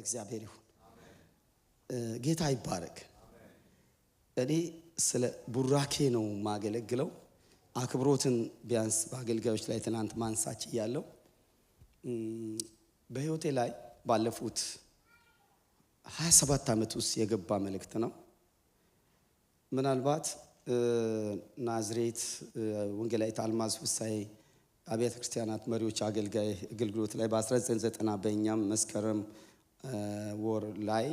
ለእግዚአብሔር ይሁን። ጌታ ይባረክ። እኔ ስለ ቡራኬ ነው ማገለግለው። አክብሮትን ቢያንስ በአገልጋዮች ላይ ትናንት ማንሳች ያለው በህይወቴ ላይ ባለፉት 27 ዓመት ውስጥ የገባ መልእክት ነው። ምናልባት ናዝሬት ወንጌላዊት አልማዝ ፍሳዬ አብያተ ክርስቲያናት መሪዎች አገልግሎት ላይ በ1990 በእኛም መስከረም ወር ላይ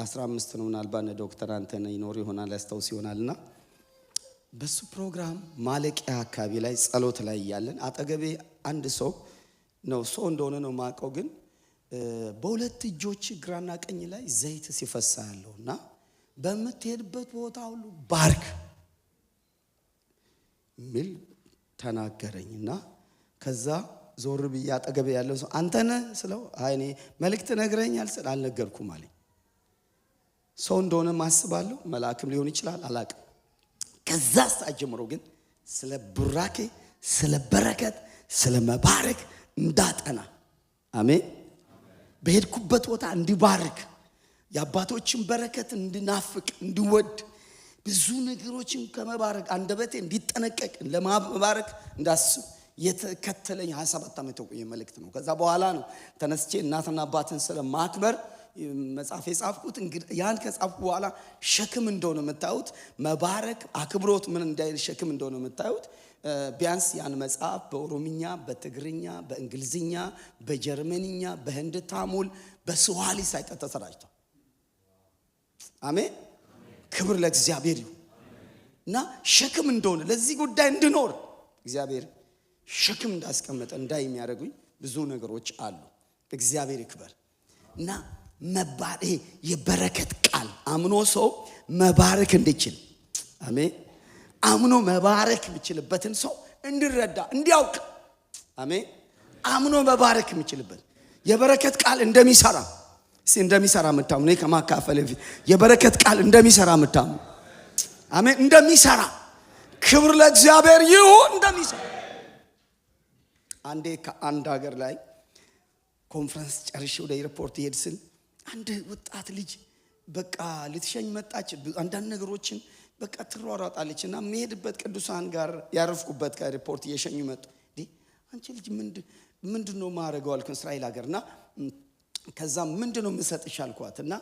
15 ነው ምናልባት ዶክተር አንተነ ይኖር ይሆናል ያስታውስ ይሆናልና በሱ ፕሮግራም ማለቂያ አካባቢ ላይ ጸሎት ላይ ያለን አጠገቤ አንድ ሰው እንደሆነ ነው ማቀው፣ ግን በሁለት እጆች ግራና ቀኝ ላይ ዘይት ሲፈሳ ያለውና በመትሄድበት ቦታ ሁሉ ባርክ ሚል ተናገረኝና ከዛ ዞር ብዬ አጠገቤ ያለው ሰው አንተነ ስለው አይኔ መልእክት ነግረኛል ስለ አልነገርኩም አለኝ። ሰው እንደሆነ ማስባለሁ፣ መልአክም ሊሆን ይችላል አላቅም። ከዛ ሰዓት ጀምሮ ግን ስለ ቡራኬ፣ ስለ በረከት፣ ስለ መባረክ እንዳጠና አሜን። በሄድኩበት ቦታ እንዲባርክ የአባቶችን በረከት እንድናፍቅ እንድወድ ብዙ ነገሮችን ከመባረክ አንደበቴ እንዲጠነቀቅ ለማባረክ እንዳስብ የተከተለኝ 27 ዓመት የቆየ መልእክት ነው። ከዛ በኋላ ነው ተነስቼ እናትና አባትን ስለማክበር መጽሐፍ የጻፍኩት። እንግዲህ ያን ከጻፍኩ በኋላ ሸክም እንደሆነ የምታዩት መባረክ አክብሮት ምን እንዳይል ሸክም እንደሆነ የምታዩት ቢያንስ ያን መጽሐፍ በኦሮምኛ፣ በትግርኛ፣ በእንግሊዝኛ፣ በጀርመንኛ፣ በህንድ ታሙል፣ በስዋሂሊ ሳይቀር ተሰራጭቷል። አሜን። ክብር ለእግዚአብሔር ይሁን። እና ሸክም እንደሆነ ለዚህ ጉዳይ እንድኖር እግዚአብሔር ሸክም እንዳስቀመጠ እንዳይ የሚያደርጉኝ ብዙ ነገሮች አሉ። እግዚአብሔር ይክበር። እና መባረክ የበረከት ቃል አምኖ ሰው መባረክ እንዲችል አሜን፣ አምኖ መባረክ የሚችልበትን ሰው እንዲረዳ እንዲያውቅ አሜን፣ አምኖ መባረክ የሚችልበት የበረከት ቃል እንደሚሰራ መታሙ ነው። ከማካፈል በፊት የበረከት ቃል እንደሚሰራ መታሙ አሜን፣ እንደሚሰራ ክብር ለእግዚአብሔር ይሁን። እንደሚሰራ አንዴ ከአንድ ሀገር ላይ ኮንፈረንስ ጨርሼ ወደ ኤርፖርት ሄድ ስል አንድ ወጣት ልጅ በቃ ልትሸኝ መጣች። አንዳንድ ነገሮችን በቃ ትሯሯጣለችና መሄድበት ቅዱሳን ጋር ያረፍኩበት ከኤርፖርት እየሸኙ መጡ። አንቺ ልጅ ምንድነው ማረጋው አልኩኝ። እስራኤል ሀገርና ከዛ ምንድነው መሰጥሽ አልኳትና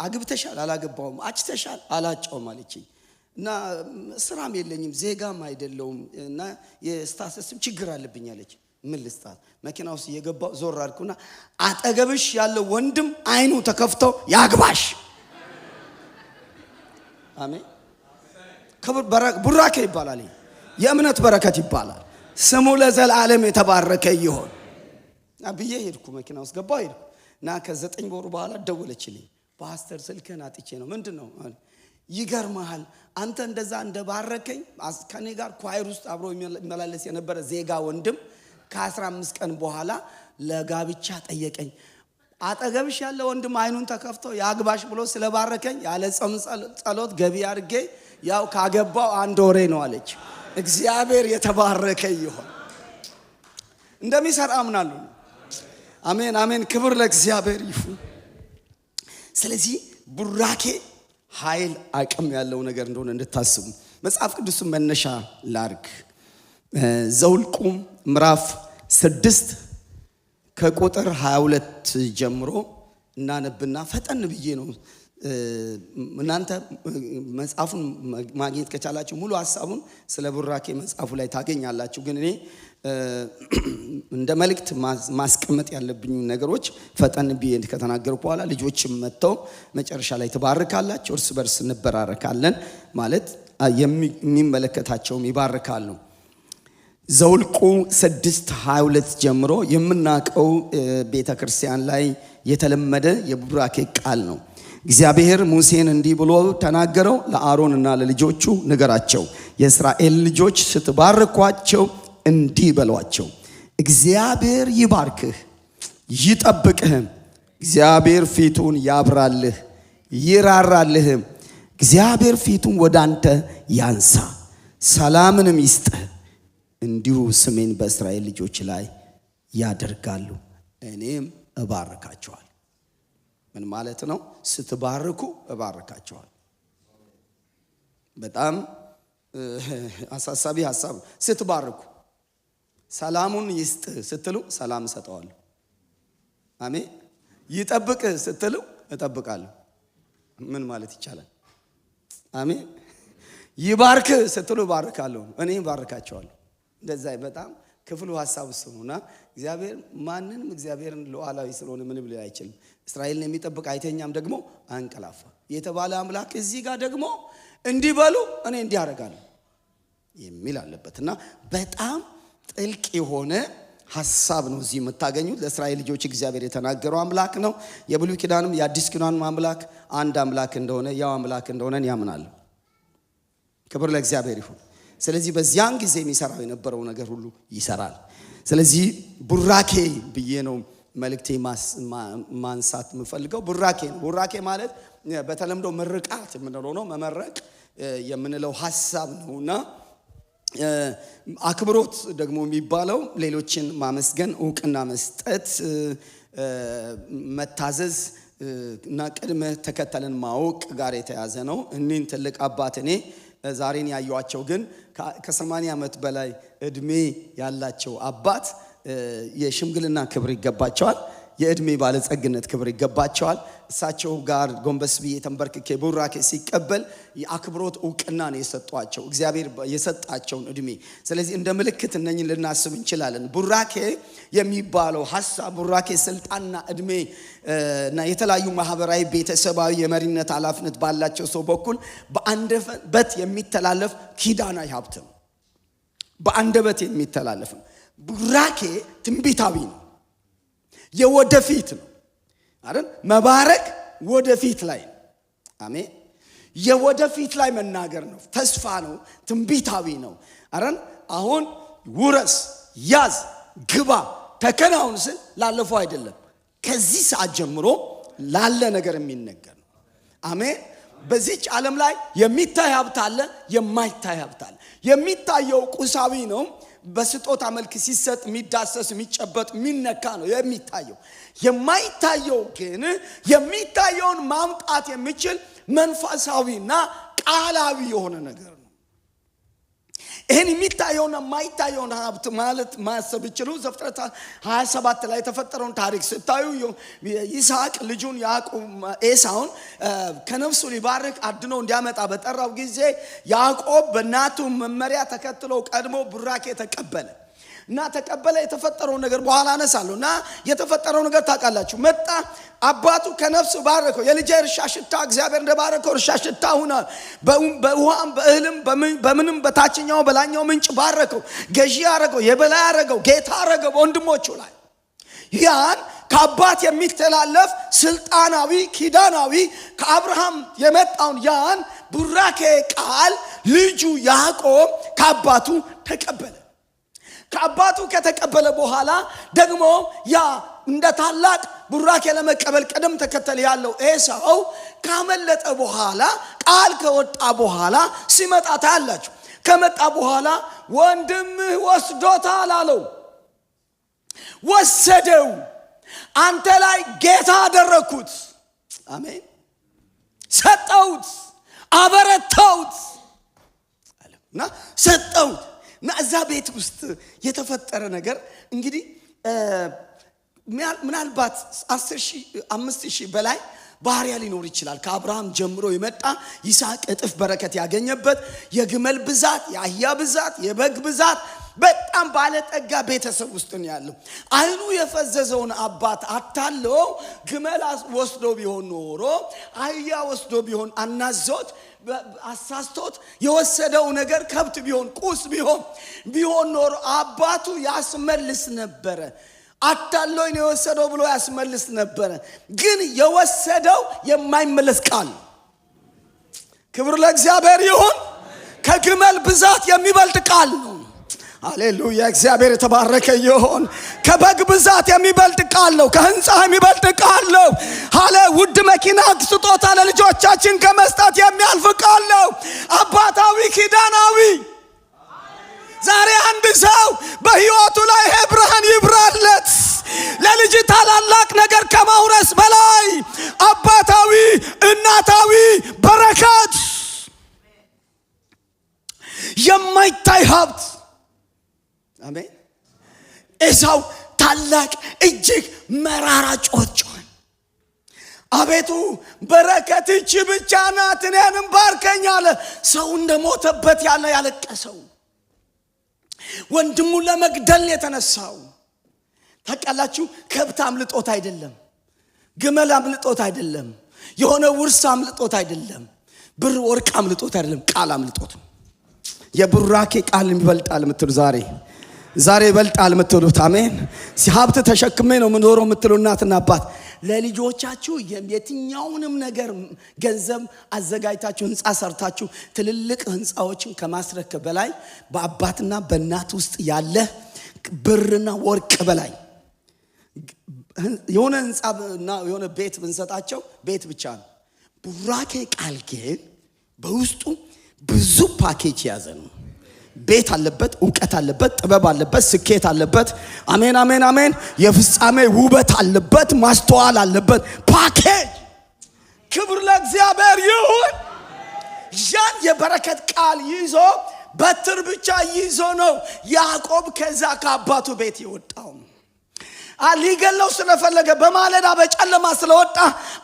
አግብተሻል? አላገባውም። አጭተሻል? አላጨውም አለችኝ። እና ስራም የለኝም ዜጋም አይደለውም እና የስታተስም ችግር አለብኝ አለች። ምን ልስጣት? መኪና ውስጥ እየገባው ዞር አልኩና አጠገብሽ ያለው ወንድም አይኑ ተከፍቶ ያግባሽ። አሜን። ክብር ቡራኬ ይባላል። የእምነት በረከት ይባላል። ስሙ ለዘላለም የተባረከ ይሁን። አብዬ ሄድኩ፣ መኪና ውስጥ ገባው ሄድኩ እና ከ9 ወር በኋላ ደወለችልኝ። ፓስተር ስልክህን አጥቼ ነው። ምንድነው? ይገርማል አንተ እንደዛ እንደባረከኝ ከኔ ጋር ኳይር ውስጥ አብሮ የሚመላለስ የነበረ ዜጋ ወንድም ከ15 ቀን በኋላ ለጋብቻ ጠየቀኝ። አጠገብሽ ያለ ወንድም አይኑን ተከፍቶ ያግባሽ ብሎ ስለባረከኝ ያለ ጾም ጸሎት ገቢ አድርጌ ያው ካገባው 1 ወሬ ነው አለች። እግዚአብሔር የተባረከ ይሁን። እንደሚሰራ አምናለሁ። አሜን አሜን። ክብር ለእግዚአብሔር ይሁን። ስለዚህ ቡራኬ ኃይል አቅም ያለው ነገር እንደሆነ እንድታስቡ መጽሐፍ ቅዱስን መነሻ ላርግ። ዘኍልቍ ምዕራፍ 6 ከቁጥር 22 ጀምሮ እናነብና ፈጠን ብዬ ነው። እናንተ መጽሐፉን ማግኘት ከቻላችሁ ሙሉ ሐሳቡን ስለ ቡራኬ መጽሐፉ ላይ ታገኛላችሁ። ግን እኔ እንደ መልእክት ማስቀመጥ ያለብኝ ነገሮች ፈጠን ብዬ ከተናገርኩ በኋላ ልጆችም መጥተው መጨረሻ ላይ ተባረካላችሁ፣ እርስ በርስ እንበራረካለን ማለት የሚመለከታቸውም ይባረካሉ። ዘኍልቍ 6:22 ጀምሮ የምናቀው ቤተክርስቲያን ላይ የተለመደ የቡራኬ ቃል ነው። እግዚአብሔር ሙሴን እንዲህ ብሎ ተናገረው፣ ለአሮንና ለልጆቹ ንገራቸው፣ የእስራኤል ልጆች ስትባርኳቸው እንዲህ በሏቸው፣ እግዚአብሔር ይባርክህ ይጠብቅህም፣ እግዚአብሔር ፊቱን ያብራልህ ይራራልህም፣ እግዚአብሔር ፊቱን ወደ አንተ ያንሳ ሰላምንም ይስጥህ፣ እንዲሁ ስሜን በእስራኤል ልጆች ላይ ያደርጋሉ፣ እኔም እባርካቸዋል። ምን ማለት ነው? ስትባርኩ እባርካቸዋለሁ። በጣም አሳሳቢ ሐሳብ። ስትባርኩ ሰላሙን ይስጥ ስትሉ ሰላም እሰጠዋለሁ። አሜን። ይጠብቅ ስትሉ እጠብቃለሁ። ምን ማለት ይቻላል? አሜን። ይባርክ ስትሉ ባርካለሁ። እኔ ባርካቸዋለሁ። እንደዛ በጣም ክፍሉ ሐሳብ እሱ ነውና እግዚአብሔር ማንንም እግዚአብሔርን ሉዓላዊ ስለሆነ ምንም ሊል አይችልም። እስራኤልን የሚጠብቅ አይተኛም ደግሞ አንቀላፋ የተባለ አምላክ እዚህ ጋር ደግሞ እንዲበሉ እኔ እንዲያረጋለሁ የሚል አለበትና በጣም ጥልቅ የሆነ ሐሳብ ነው እዚህ የምታገኙት። ለእስራኤል ልጆች እግዚአብሔር የተናገረው አምላክ ነው። የብሉይ ኪዳንም የአዲስ ኪዳንም አምላክ አንድ አምላክ እንደሆነ ያው አምላክ እንደሆነ ያምናል። ክብር ለእግዚአብሔር ይሁን። ስለዚህ በዚያን ጊዜ የሚሰራው የነበረው ነገር ሁሉ ይሰራል። ስለዚህ ቡራኬ ብዬ ነው መልእክቴ ማንሳት የምፈልገው። ቡራኬ ነው። ቡራኬ ማለት በተለምዶ ምርቃት የምንለው ነው። መመረቅ የምንለው ሐሳብ ነውና አክብሮት ደግሞ የሚባለው ሌሎችን ማመስገን፣ ዕውቅና መስጠት፣ መታዘዝ እና ቅድመ ተከተልን ማወቅ ጋር የተያዘ ነው። እኒህን ትልቅ አባት እኔ ዛሬን ያዩዋቸው ግን ከ80 ዓመት በላይ እድሜ ያላቸው አባት የሽምግልና ክብር ይገባቸዋል። የእድሜ ባለጸግነት ክብር ይገባቸዋል። እሳቸው ጋር ጎንበስ ብዬ ተንበርክኬ ቡራኬ ሲቀበል የአክብሮት ዕውቅና ነው የሰጧቸው እግዚአብሔር የሰጣቸውን እድሜ። ስለዚህ እንደ ምልክት እነኝን ልናስብ እንችላለን። ቡራኬ የሚባለው ሐሳብ ቡራኬ ስልጣንና እድሜ እና የተለያዩ ማህበራዊ ቤተሰባዊ የመሪነት ኃላፊነት ባላቸው ሰው በኩል በአንደበት የሚተላለፍ ኪዳናዊ ሀብት ነው። በአንደበት የሚተላለፍ ነው። ቡራኬ ትንቢታዊ ነው። የወደፊት ነው አይደል? መባረክ ወደፊት ላይ ነው። አሜን። የወደፊት ላይ መናገር ነው። ተስፋ ነው። ትንቢታዊ ነው አይደል? አሁን ውረስ፣ ያዝ፣ ግባ፣ ተከናውን ስል ላለፈው አይደለም። ከዚህ ሰዓት ጀምሮ ላለ ነገር የሚነገር ነው። አሜን። በዚህች ዓለም ላይ የሚታይ ሀብት አለ፣ የማይታይ ሀብት አለ። የሚታየው ቁሳዊ ነው። በስጦታ መልክ ሲሰጥ የሚዳሰስ የሚጨበጥ የሚነካ ነው የሚታየው። የማይታየው ግን የሚታየውን ማምጣት የሚችል መንፈሳዊና ቃላዊ የሆነ ነገር ነው። ይህን የሚታየውና የማይታየውን ሀብት ማለት ማሰብ ይችሉ። ዘፍጥረት 27 ላይ የተፈጠረውን ታሪክ ስታዩ ይስሐቅ ልጁን ያዕቆብ ኤሳውን ከነፍሱ ሊባርክ አድኖ እንዲያመጣ በጠራው ጊዜ ያዕቆብ በእናቱ መመሪያ ተከትሎ ቀድሞ ቡራኬ ተቀበለ እና ተቀበለ። የተፈጠረው ነገር በኋላ አነሳለሁ እና የተፈጠረው ነገር ታውቃላችሁ። መጣ አባቱ ከነፍሱ ባረከው። የልጄ እርሻ ሽታ እግዚአብሔር እንደባረከው እርሻ ሽታ ሆኗል። በውሃም በእህልም በምንም በታችኛው በላኛው ምንጭ ባረከው። ገዢ አረገው፣ የበላይ አረገው፣ ጌታ አረገው በወንድሞቹ ላይ። ያን ከአባት የሚተላለፍ ስልጣናዊ ኪዳናዊ ከአብርሃም የመጣውን ያን ቡራኬ ቃል ልጁ ያዕቆብ ከአባቱ ተቀበለ። ከአባቱ ከተቀበለ በኋላ ደግሞ ያ እንደ ታላቅ ቡራኬ ለመቀበል ቀደም ተከተል ያለው ኤሳው ካመለጠ በኋላ ቃል ከወጣ በኋላ ሲመጣ ታያላችሁ። ከመጣ በኋላ ወንድምህ ወስዶታል አለው። ወሰደው። አንተ ላይ ጌታ አደረኩት። አሜን። ሰጠውት፣ አበረታውት አለና ሰጠውት። እና እዛ ቤት ውስጥ የተፈጠረ ነገር እንግዲህ ምናልባት 5,000 በላይ ባህሪያ ሊኖር ይችላል። ከአብርሃም ጀምሮ የመጣ ይስሐቅ እጥፍ በረከት ያገኘበት የግመል ብዛት፣ የአህያ ብዛት፣ የበግ ብዛት በጣም ባለጠጋ ቤተሰብ ውስጥ ነው ያለው። አይኑ የፈዘዘውን አባት አታለው ግመል ወስዶ ቢሆን ኖሮ አህያ ወስዶ ቢሆን አናዞት አሳስቶት የወሰደው ነገር ከብት ቢሆን ቁስ ቢሆን ኖሮ አባቱ ያስመልስ ነበረ። አታለው ነው የወሰደው ብሎ ያስመልስ ነበረ። ግን የወሰደው የማይመለስ ቃል። ክብር ለእግዚአብሔር ይሁን። ከግመል ብዛት የሚበልጥ ቃል ነው። ሃሌሉያ! እግዚአብሔር የተባረከ ይሁን። ከበግ ብዛት የሚበልጥ ቃል ነው። ከህንፃ የሚበልጥ ቃል ነው። ሃሌ! ውድ መኪና ስጦታ ለልጆቻችን ከመስጠት የሚያልፍ ቃል ነው። አባታዊ ኪዳናዊ። ዛሬ አንድ ሰው በህይወቱ ላይ ይሄ ብርሃን ይብራለት። ለልጅ ታላላቅ ነገር ከማውረስ በላይ የማይታይ ሀብት። አሜን። ኤሳው ታላቅ እጅግ መራራ ጩኸት ጮኸ። አቤቱ በረከት እቺ ብቻ ናት፣ እኔንም ባርከኝ አለ። ሰው እንደሞተበት ያለ ያለቀሰው፣ ወንድሙን ለመግደል የተነሳው። ታውቃላችሁ፣ ከብት አምልጦት አይደለም፣ ግመል አምልጦት አይደለም፣ የሆነ ውርስ አምልጦት አይደለም፣ ብር ወርቅ አምልጦት አይደለም፣ ቃል አምልጦት። የቡራኬ ቃል ይበልጣል የምትሉ ዛሬ ይበልጣል የምትሉት አሜን። ሀብት ተሸክሜ ነው የምኖረው የምትሉ እናትና አባት ለልጆቻችሁ የትኛውንም ነገር ገንዘብ አዘጋጅታችሁ ህንፃ ሰርታችሁ ትልልቅ ህንፃዎችን ከማስረከብ በላይ በአባትና በእናት ውስጥ ያለ ብርና ወርቅ በላይ የሆነ ህንፃና የሆነ ቤት ብንሰጣቸው ቤት ብቻ ነው። ቡራኬ ቃል ግን በውስጡ ብዙ ፓኬጅ ያዘ ነው። ቤት አለበት፣ ዕውቀት አለበት፣ ጥበብ አለበት፣ ስኬት አለበት። አሜን አሜን አሜን። የፍጻሜ ውበት አለበት፣ ማስተዋል አለበት። ፓኬጅ። ክብር ለእግዚአብሔር ይሁን። ያን የበረከት ቃል ይዞ በትር ብቻ ይዞ ነው ያዕቆብ ከዛ ከአባቱ ቤት የወጣው። ሊገለው ስለፈለገ በማለዳ በጨለማ ስለወጣ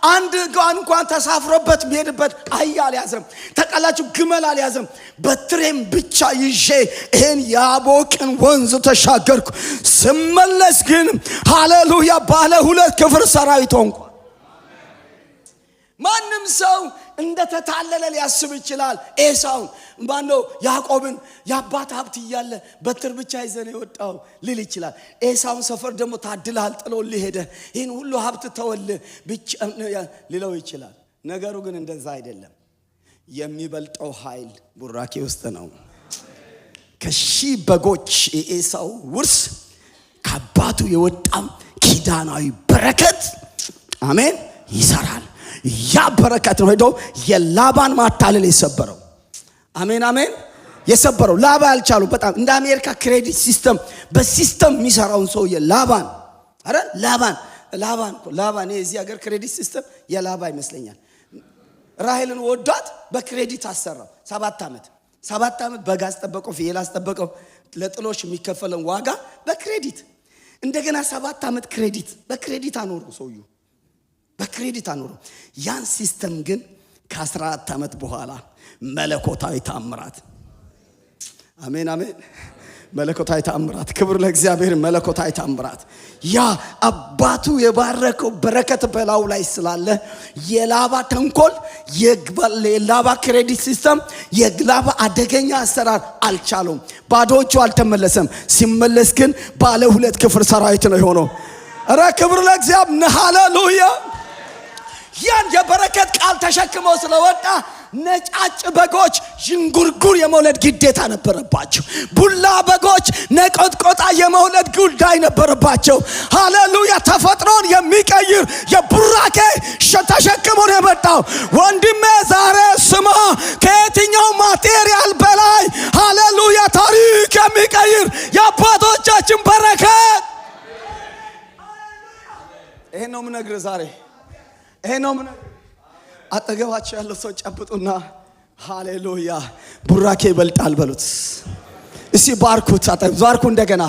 አንድ እንኳን ተሳፍሮበት የሚሄድበት አህያ አልያዘም። ተቃላችሁ ግመል አልያዘም። በትሬም ብቻ ይዤ ይሄን ያቦቅን ወንዝ ተሻገርኩ። ስመለስ ግን ሃሌሉያ ባለ 2 ክፍል ሰራዊት ሆንኩ። ማንም ሰው እንደተታለለ ሊያስብ ይችላል። ኤሳውን ማነው ያዕቆብን የአባት ሀብት እያለ በትር ብቻ ይዘን የወጣው ሊል ይችላል። ኤሳውን ሰፈር ደግሞ ታድልሃል ጥሎልህ ሄደ፣ ይህን ሁሉ ሀብት ተወልህ ብቻ ሊለው ይችላል። ነገሩ ግን እንደዛ አይደለም። የሚበልጠው ኃይል ቡራኬ ውስጥ ነው። ከሺህ በጎች የኤሳው ውርስ ከአባቱ የወጣም ኪዳናዊ በረከት አሜን ይሰራል። ያ በረከት ነው ሄዶ የላባን ማታለል የሰበረው። አሜን አሜን። የሰበረው ላባ ያልቻሉ በጣም እንደ አሜሪካ ክሬዲት ሲስተም በሲስተም የሚሰራውን ሰው የላባን አረ ላባን እዚህ ሀገር ክሬዲት ሲስተም የላባ ይመስለኛል። ራሔልን ወዷት በክሬዲት አሰራው 7 ዓመት በጋ አስጠበቀው፣ ፍየል አስጠበቀው። ለጥሎሽ የሚከፈለው ዋጋ በክሬዲት እንደገና 7 ዓመት በክሬዲት አኖረው ሰውዩ በክሬዲት አኖረው። ያን ሲስተም ግን ከ14 ዓመት በኋላ መለኮታዊ ተአምራት አሜን አሜን። መለኮታዊ ተአምራት። ክብር ለእግዚአብሔር። መለኮታዊ ተአምራት። ያ አባቱ የባረከው በረከት በላው ላይ ስላለ የላባ ተንኮል፣ የላባ ክሬዲት ሲስተም፣ የላባ አደገኛ አሰራር አልቻለውም። ባዶቹ አልተመለሰም። ሲመለስ ግን ባለ 2 ክፍል ሰራዊት ነው የሆነው። ኧረ ክብር ለእግዚአብሔር። ሃሌሉያ። ያን የበረከት ቃል ተሸክመው ስለወጣ ነጫጭ በጎች ዥንጉርጉር የመውለድ ግዴታ ነበረባቸው። ቡላ በጎች ነቆጥቆጣ የመውለድ ጉዳይ ነበረባቸው። ሃሌሉያ። ተፈጥሮን የሚቀይር የቡራኬ ተሸክሞ ነው የመጣው። ወንድሜ ዛሬ ስማ፣ ከየትኛው ማቴሪያል በላይ ሃሌሉያ ታሪክ የሚቀይር የአባቶቻችን በረከት። ይሄን ነው የምነግርህ ዛሬ። ይሄ ነው ምን አጠገባችሁ ያለው ሰው ጨብጡና ሃሌሉያ ቡራኬ ይበልጣል በሉት። እሺ ባርኩት። ባርኩ እንደገና።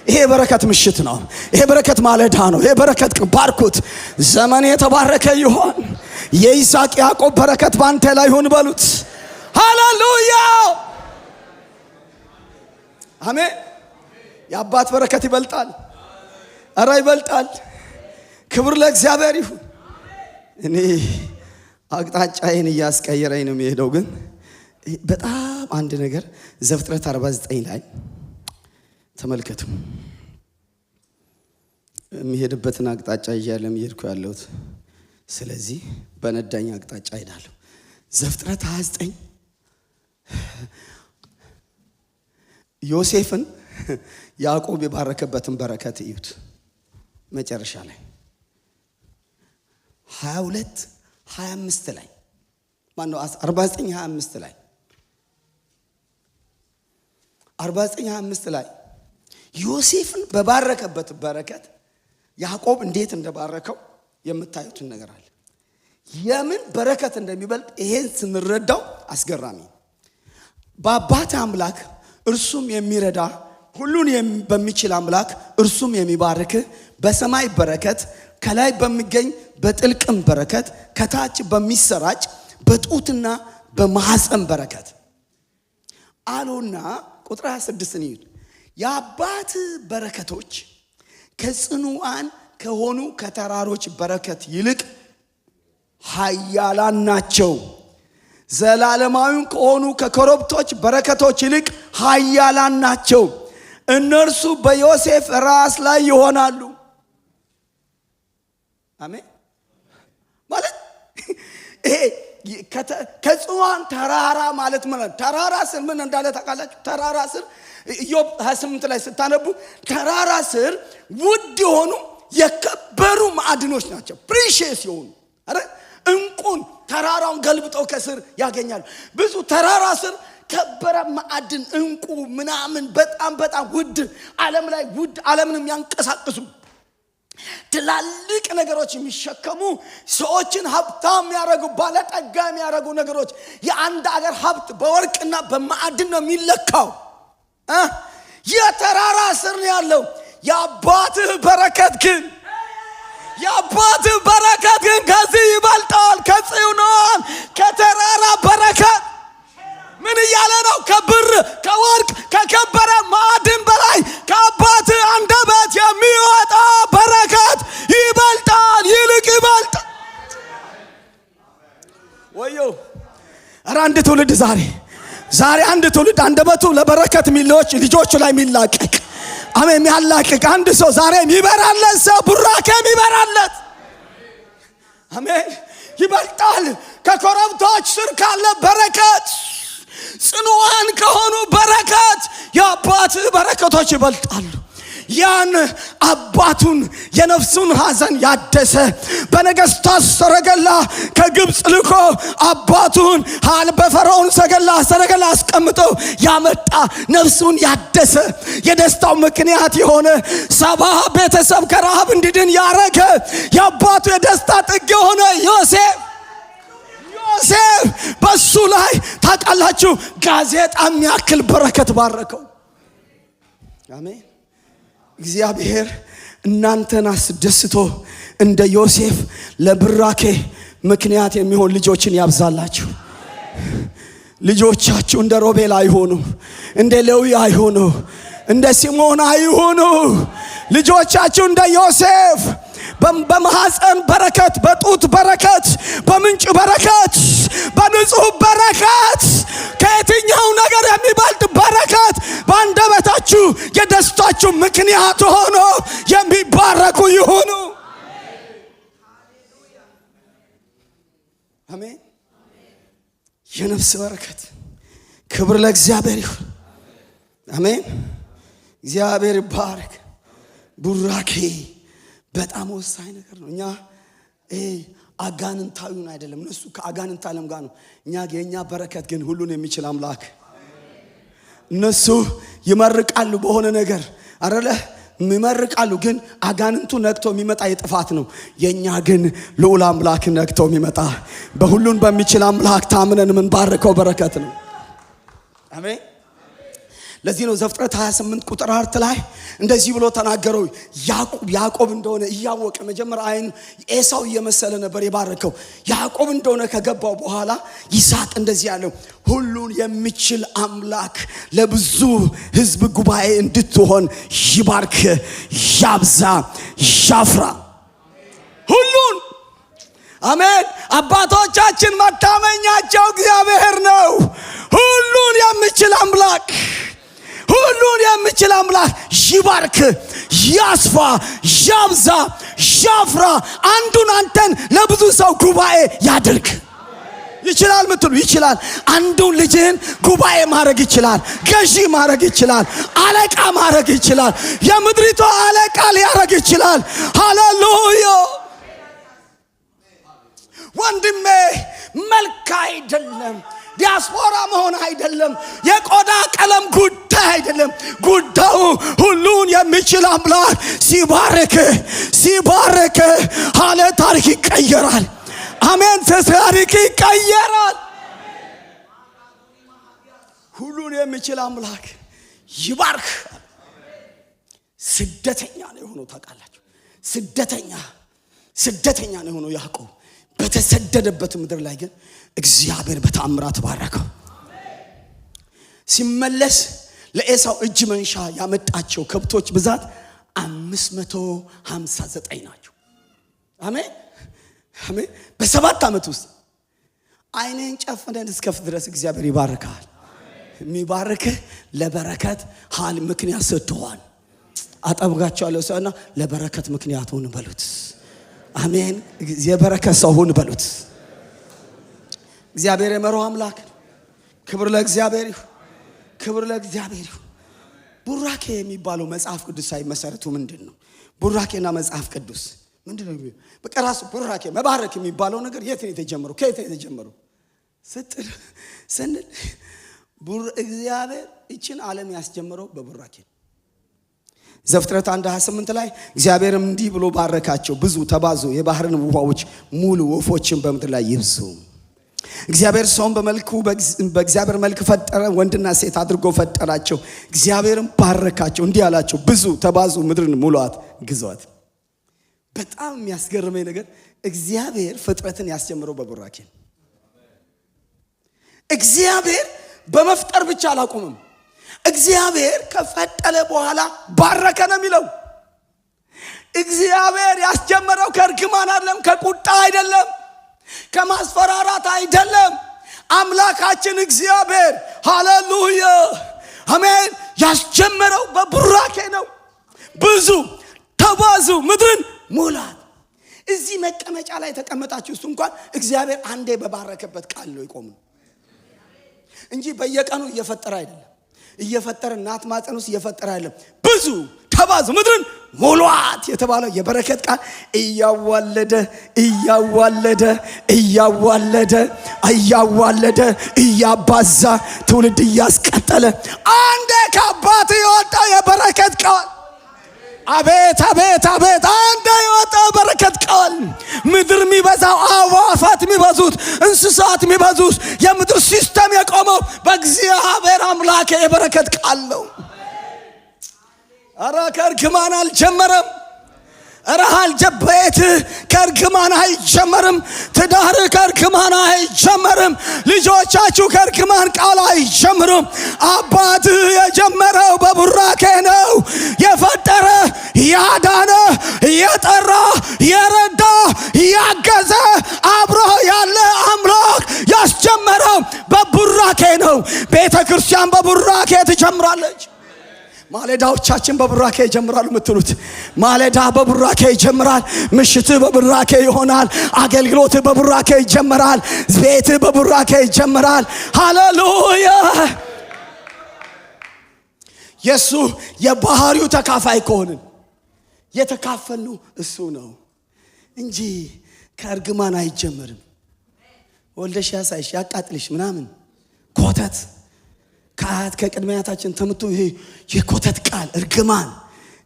ይሄ በረከት ምሽት ነው። ይሄ በረከት ማለዳ ነው። ይሄ በረከት ባርኩት። ዘመን የተባረከ ይሁን። የይስሐቅ ያዕቆብ በረከት ባንተ ላይ ይሁን በሉት። ሃሌሉያ አሜን። የአባት በረከት ይበልጣል። ኧረ ይበልጣል። ክብር ለእግዚአብሔር ይሁን። እኔ አቅጣጫዬን እያስቀየረኝ ነው የሚሄደው። ግን በጣም አንድ ነገር ዘፍጥረት 49 ላይ ተመልከቱ። የሚሄድበትን አቅጣጫ ይያለም ይሄድኩ ያለሁት። ስለዚህ በነዳኝ አቅጣጫ ሄዳለሁ። ዘፍጥረት 29 ዮሴፍን ያዕቆብ የባረከበትን በረከት እዩት። መጨረሻ ላይ 22:25 ላይ ማነው 49:25 ላይ 49:25 ላይ ዮሴፍን በባረከበት በረከት ያዕቆብ እንዴት እንደባረከው የምታዩትን ነገር አለ። የምን በረከት እንደሚበልጥ ይሄን ስንረዳው አስገራሚ። በአባት አምላክ እርሱም የሚረዳ ሁሉን በሚችል አምላክ እርሱም የሚባርክ በሰማይ በረከት ከላይ በሚገኝ በጥልቅም በረከት ከታች በሚሰራጭ በጡትና በማህፀን በረከት አሉና ቁጥር 26 ነው። የአባት በረከቶች ከጽኑዓን ከሆኑ ከተራሮች በረከት ይልቅ ኃያላን ናቸው። ዘላለማዊ ከሆኑ ከኮረብቶች በረከቶች ይልቅ ኃያላን ናቸው። እነርሱ በዮሴፍ ራስ ላይ ይሆናሉ። አሜን። ማለት ይሄ ከጽኑዓን ተራራ ማለት ተራራ ስር ምን እንዳለ ታውቃላችሁ? ተራራ ስር ኢዮብ 28 ላይ ስታነቡ ተራራ ስር ውድ የሆኑ የከበሩ ማዕድኖች ናቸው። ፕሪሺየስ የሆኑ አረ እንቁን ተራራውን ገልብጠው ከስር ያገኛሉ። ብዙ ተራራ ስር ከበረ ማዕድን እንቁ ምናምን በጣም ውድ ዓለም ላይ ውድ ዓለምን የሚያንቀሳቅሱ ትላልቅ ነገሮች የሚሸከሙ ሰዎችን ሀብታም ያረጉ ባለጠጋ የሚያረጉ ነገሮች። የአንድ አገር ሀብት በወርቅና በማዕድን ነው የሚለካው። የተራራ ስር ነው ያለው። የአባትህ በረከት ግን ከዚህ ይበልጣል። ከጽዮን ከተራራ በረከት ምን እያለ ነው? ከብር ከወርቅ ከከበረ ማዕድን በላይ ከአባትህ አንደበት የሚወጣ በረከት ይበልጣል፣ ይልቅ ይበልጣል። ወዮ! ኧረ አንድ ትውልድ ዛሬ አንድ ትውልድ አንደበቱ ለበረከት ልጆቹ ላይ የሚላቀቅ አሜን የሚያላቅቅ አንድ ሰው ዛሬ የሚበራለት ሰው ቡራኬ የሚበራለት አሜን ይበልጣል። ከኮረብቶች ስር ካለ በረከት ጽኑዓን ከሆኑ በረከት የአባትህ በረከቶች ይበልጣሉ። ያን አባቱን የነፍሱን ሐዘን ያደሰ በነገስታት ሰረገላ ከግብፅ ልኮ አባቱን በፈርዖን ሰረገላ አስቀምጦ ያመጣ ነፍሱን ያደሰ የደስታው ምክንያት የሆነ 70 ቤተሰብ ከረሃብ እንዲድን ያረገ የአባቱ የደስታ ጥግ የሆነ ዮሴፍ በሱ ላይ ታውቃላችሁ ጋዜጣ የሚያክል በረከት ባረከው። አሜን። እግዚአብሔር እናንተን አስደስቶ እንደ ዮሴፍ ለብራኬ ምክንያት የሚሆን ልጆችን ያብዛላችሁ። ልጆቻችሁ እንደ ሮቤል አይሆኑ፣ እንደ ሌዊ አይሆኑ፣ እንደ ሲሞን አይሆኑ። ልጆቻችሁ እንደ ዮሴፍ በማህፀን በረከት፣ በጡት በረከት፣ በምንጭ በረከት፣ በንጹህ በረከት፣ ከየትኛው ነገር የሚበልጥ በረከት በአንደበታችሁ የደስታችሁ ምክንያት ሆኖ የሚባረኩ ይሁኑ። አሜን። የነፍስ በረከት ክብር ለእግዚአብሔር ይሁን። አሜን። እግዚአብሔር ይባረክ። ቡራኬ በጣም ወሳኝ ነገር ነው። እኛ አጋንንታዊውን አይደለም፣ እነሱ ከአጋንንት ዓለም ጋር ነው። የኛ በረከት ግን ሁሉን የሚችል አምላክ። እነሱ ይመርቃሉ በሆነ ነገር አይደለ ይመርቃሉ፣ ግን አጋንንቱ ነክቶ የሚመጣ የጥፋት ነው። የኛ ግን ልዑል አምላክ ነክቶ የሚመጣ በሁሉን በሚችል አምላክ ታምነን ምን ባርከው በረከት ነው። አሜን። ለዚህ ነው ዘፍጥረት 28 ቁጥር 4 ላይ እንደዚህ ብሎ ተናገረው። ያዕቆብ እንደሆነ እያወቀ መጀመሪያ አይን ኤሳው እየመሰለ ነበር የባረከው። ያዕቆብ እንደሆነ ከገባው በኋላ ይስሐቅ እንደዚህ ያለው ሁሉን የሚችል አምላክ ለብዙ ሕዝብ ጉባኤ እንድትሆን ይባርክ፣ ያብዛ፣ ያፍራ። ሁሉን አሜን። አባቶቻችን መታመኛቸው እግዚአብሔር ነው። ሁሉን የሚችል አምላክ ይባርክ፣ ያስፋ፣ ያብዛ፣ ያፍራ። አንዱን አንተን ለብዙ ሰው ጉባኤ ያድርግ። ይችላል ምትሉ ይችላል። አንዱን ልጅህን ጉባኤ ማድረግ ይችላል። ገዢ ማድረግ ይችላል። አለቃ ማድረግ ይችላል። የምድሪቷ አለቃ ሊያደርግ ይችላል። ሃሌሉያ። ወንድሜ መልክ አይደለም፣ ዲያስፖራ መሆን አይደለም፣ የቆዳ ቀለም ጉዳይ አይደለም። ጉዳዩ ሁሉን የሚችል አምላክ ሲባርክ ሃሌ ታሪክ ይቀየራል። አሜን። ታሪክ ይቀየራል። ሁሉን የሚችል አምላክ ይባርክ። ስደተኛ ነው የሆነው ታውቃላችሁ። ስደተኛ ነው የሆነው ያዕቆብ። በተሰደደበት ምድር ላይ ግን እግዚአብሔር በተአምራት ባረከው። ሲመለስ ለኤሳው እጅ መንሻ ያመጣቸው ከብቶች ብዛት 559 ናቸው። አሜን አሜን። በ7 ዓመት ውስጥ አይንን ጨፍነን እስከፍ ድረስ እግዚአብሔር ይባርካል። የሚባርክህ ለበረከት ሀል ምክንያት ስትሆን አጠብቃቸዋለሁ ሰውና ለበረከት ምክንያት ሁን በሉት። አሜን። የበረከት ሰው ሁን በሉት። እግዚአብሔር የመረው አምላክ። ክብር ለእግዚአብሔር ይሁን። ክብር ለእግዚአብሔር ይሁን። ቡራኬ የሚባለው መጽሐፍ ቅዱሳዊ መሰረቱ ምንድነው? ቡራኬና መጽሐፍ ቅዱስ ምንድነው? በቃ ራሱ ቡራኬ መባረክ የሚባለው ነገር የት ነው የተጀመረው? ከየት ነው የተጀመረው? ስንል እግዚአብሔር እቺን ዓለም ያስጀመረው በቡራኬ። ዘፍጥረት 1:28 ላይ እግዚአብሔርም እንዲህ ብሎ ባረካቸው፣ ብዙ ተባዙ፣ የባህርን ውሃዎች ሙሉ፣ ወፎችን በምድር ላይ ይብዙ። እግዚአብሔር ሰውን በእግዚአብሔር መልክ ፈጠረ፣ ወንድና ሴት አድርጎ ፈጠራቸው። እግዚአብሔርም ባረካቸው፣ እንዲህ አላቸው፣ ብዙ ተባዙ፣ ምድርን ሙሏት፣ ግዟት። በጣም የሚያስገርመኝ ነገር እግዚአብሔር ፍጥረትን ያስጀምረው በቡራኬ። እግዚአብሔር በመፍጠር ብቻ አላቆመም። እግዚአብሔር ከፈጠረ በኋላ ባረከ ነው የሚለው። እግዚአብሔር ያስጀመረው ከእርግማን አይደለም፣ ከቁጣ አይደለም፣ ከማስፈራራት አይደለም። አምላካችን እግዚአብሔር ሃሌሉያ አሜን ያስጀመረው በቡራኬ ነው። ብዙ ተባዙ፣ ምድርን ሙላት። እዚህ መቀመጫ ላይ ተቀመጣችሁ እሱ እንኳን እግዚአብሔር አንዴ በባረከበት ቃል ነው ይቆም እንጂ በየቀኑ እየፈጠረ አይደለም። እየፈጠረ እናት ማፀን ውስጥ እየፈጠረ አይደለም። ብዙ ተባዙ፣ ምድርን ሙሏት የተባለው የበረከት ቃል እያዋለደ እያባዛ ትውልድ እያስቀጠለ አንዴ ከአባት የወጣው የበረከት ቃል። አቤት አቤት አቤት! አንዴ የወጣው በረከት ቃል። ምድር የሚበዛው አዋፋት የሚበዙት እንስሳት የሚበዙት የምድር ሲስተም የቆመው በእግዚአብሔር አምላክ የበረከት ቃል ነው። አረ ከእርግማን አልጀመረም። አረ አልጀበየት ከእርግማን አይጀመርም። ትዳር ከእርግማን አይጀመርም። ልጆቻችሁ ከእርግማን ቃል አይጀምሩም። አባት የጀመረው በቡራኬ ነው። የፈጠረ ያዳነ የጠራ የረዳ ያገዘ አብሮ ያለ አምላክ ያስጀመረው በቡራኬ ነው። ቤተ ክርስቲያን በቡራኬ ትጀምራለች። ማለዳዎቻችን በቡራኬ ይጀምራሉ የምትሉት ማለዳ በቡራኬ ይጀምራል። ምሽት በቡራኬ ይሆናል። አገልግሎት በቡራኬ ይጀምራል። ቤት በቡራኬ ይጀምራል። ሃሌሉያ! የሱ የባህሪው ተካፋይ ከሆንን የተካፈልነው እሱ ነው እንጂ ከእርግማን አይጀምርም። ወልደሽ ያሳይሽ ያቃጥልሽ ምናምን ኮተት ከአያት ከቅድሚያታችን ተምቶ ይሄ የኮተት ቃል እርግማን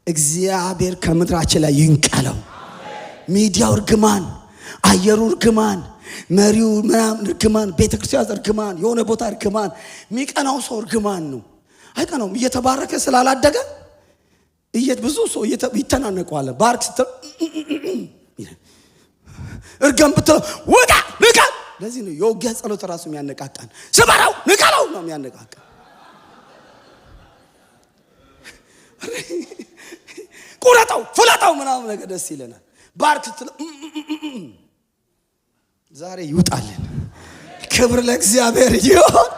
እግዚአብሔር ከምድራችን ላይ ይንቀለው። ሚዲያው እርግማን፣ አየሩ እርግማን፣ መሪው ምናምን እርግማን፣ ቤተክርስቲያን እርግማን፣ የሆነ ቦታ እርግማን። የሚቀናው ሰው እርግማን ነው። አይቀናውም። እየተባረከ ስላላደገ ብዙ ሰው ይተናነቀዋል። ባርክ ስትል እርገም ብትለው ውጣ ንቃ። ለዚህ ነው የውጊያ ጸሎት ራሱ የሚያነቃቃን። ስበራው ንቀለው ነው የሚያነቃቃን። ቁረጠው ፍለጠው ምናምን ነገር ደስ ይለናል። ባርክ ስትለው ዛሬ ይውጣልን። ክብር ለእግዚአብሔር ይሁን።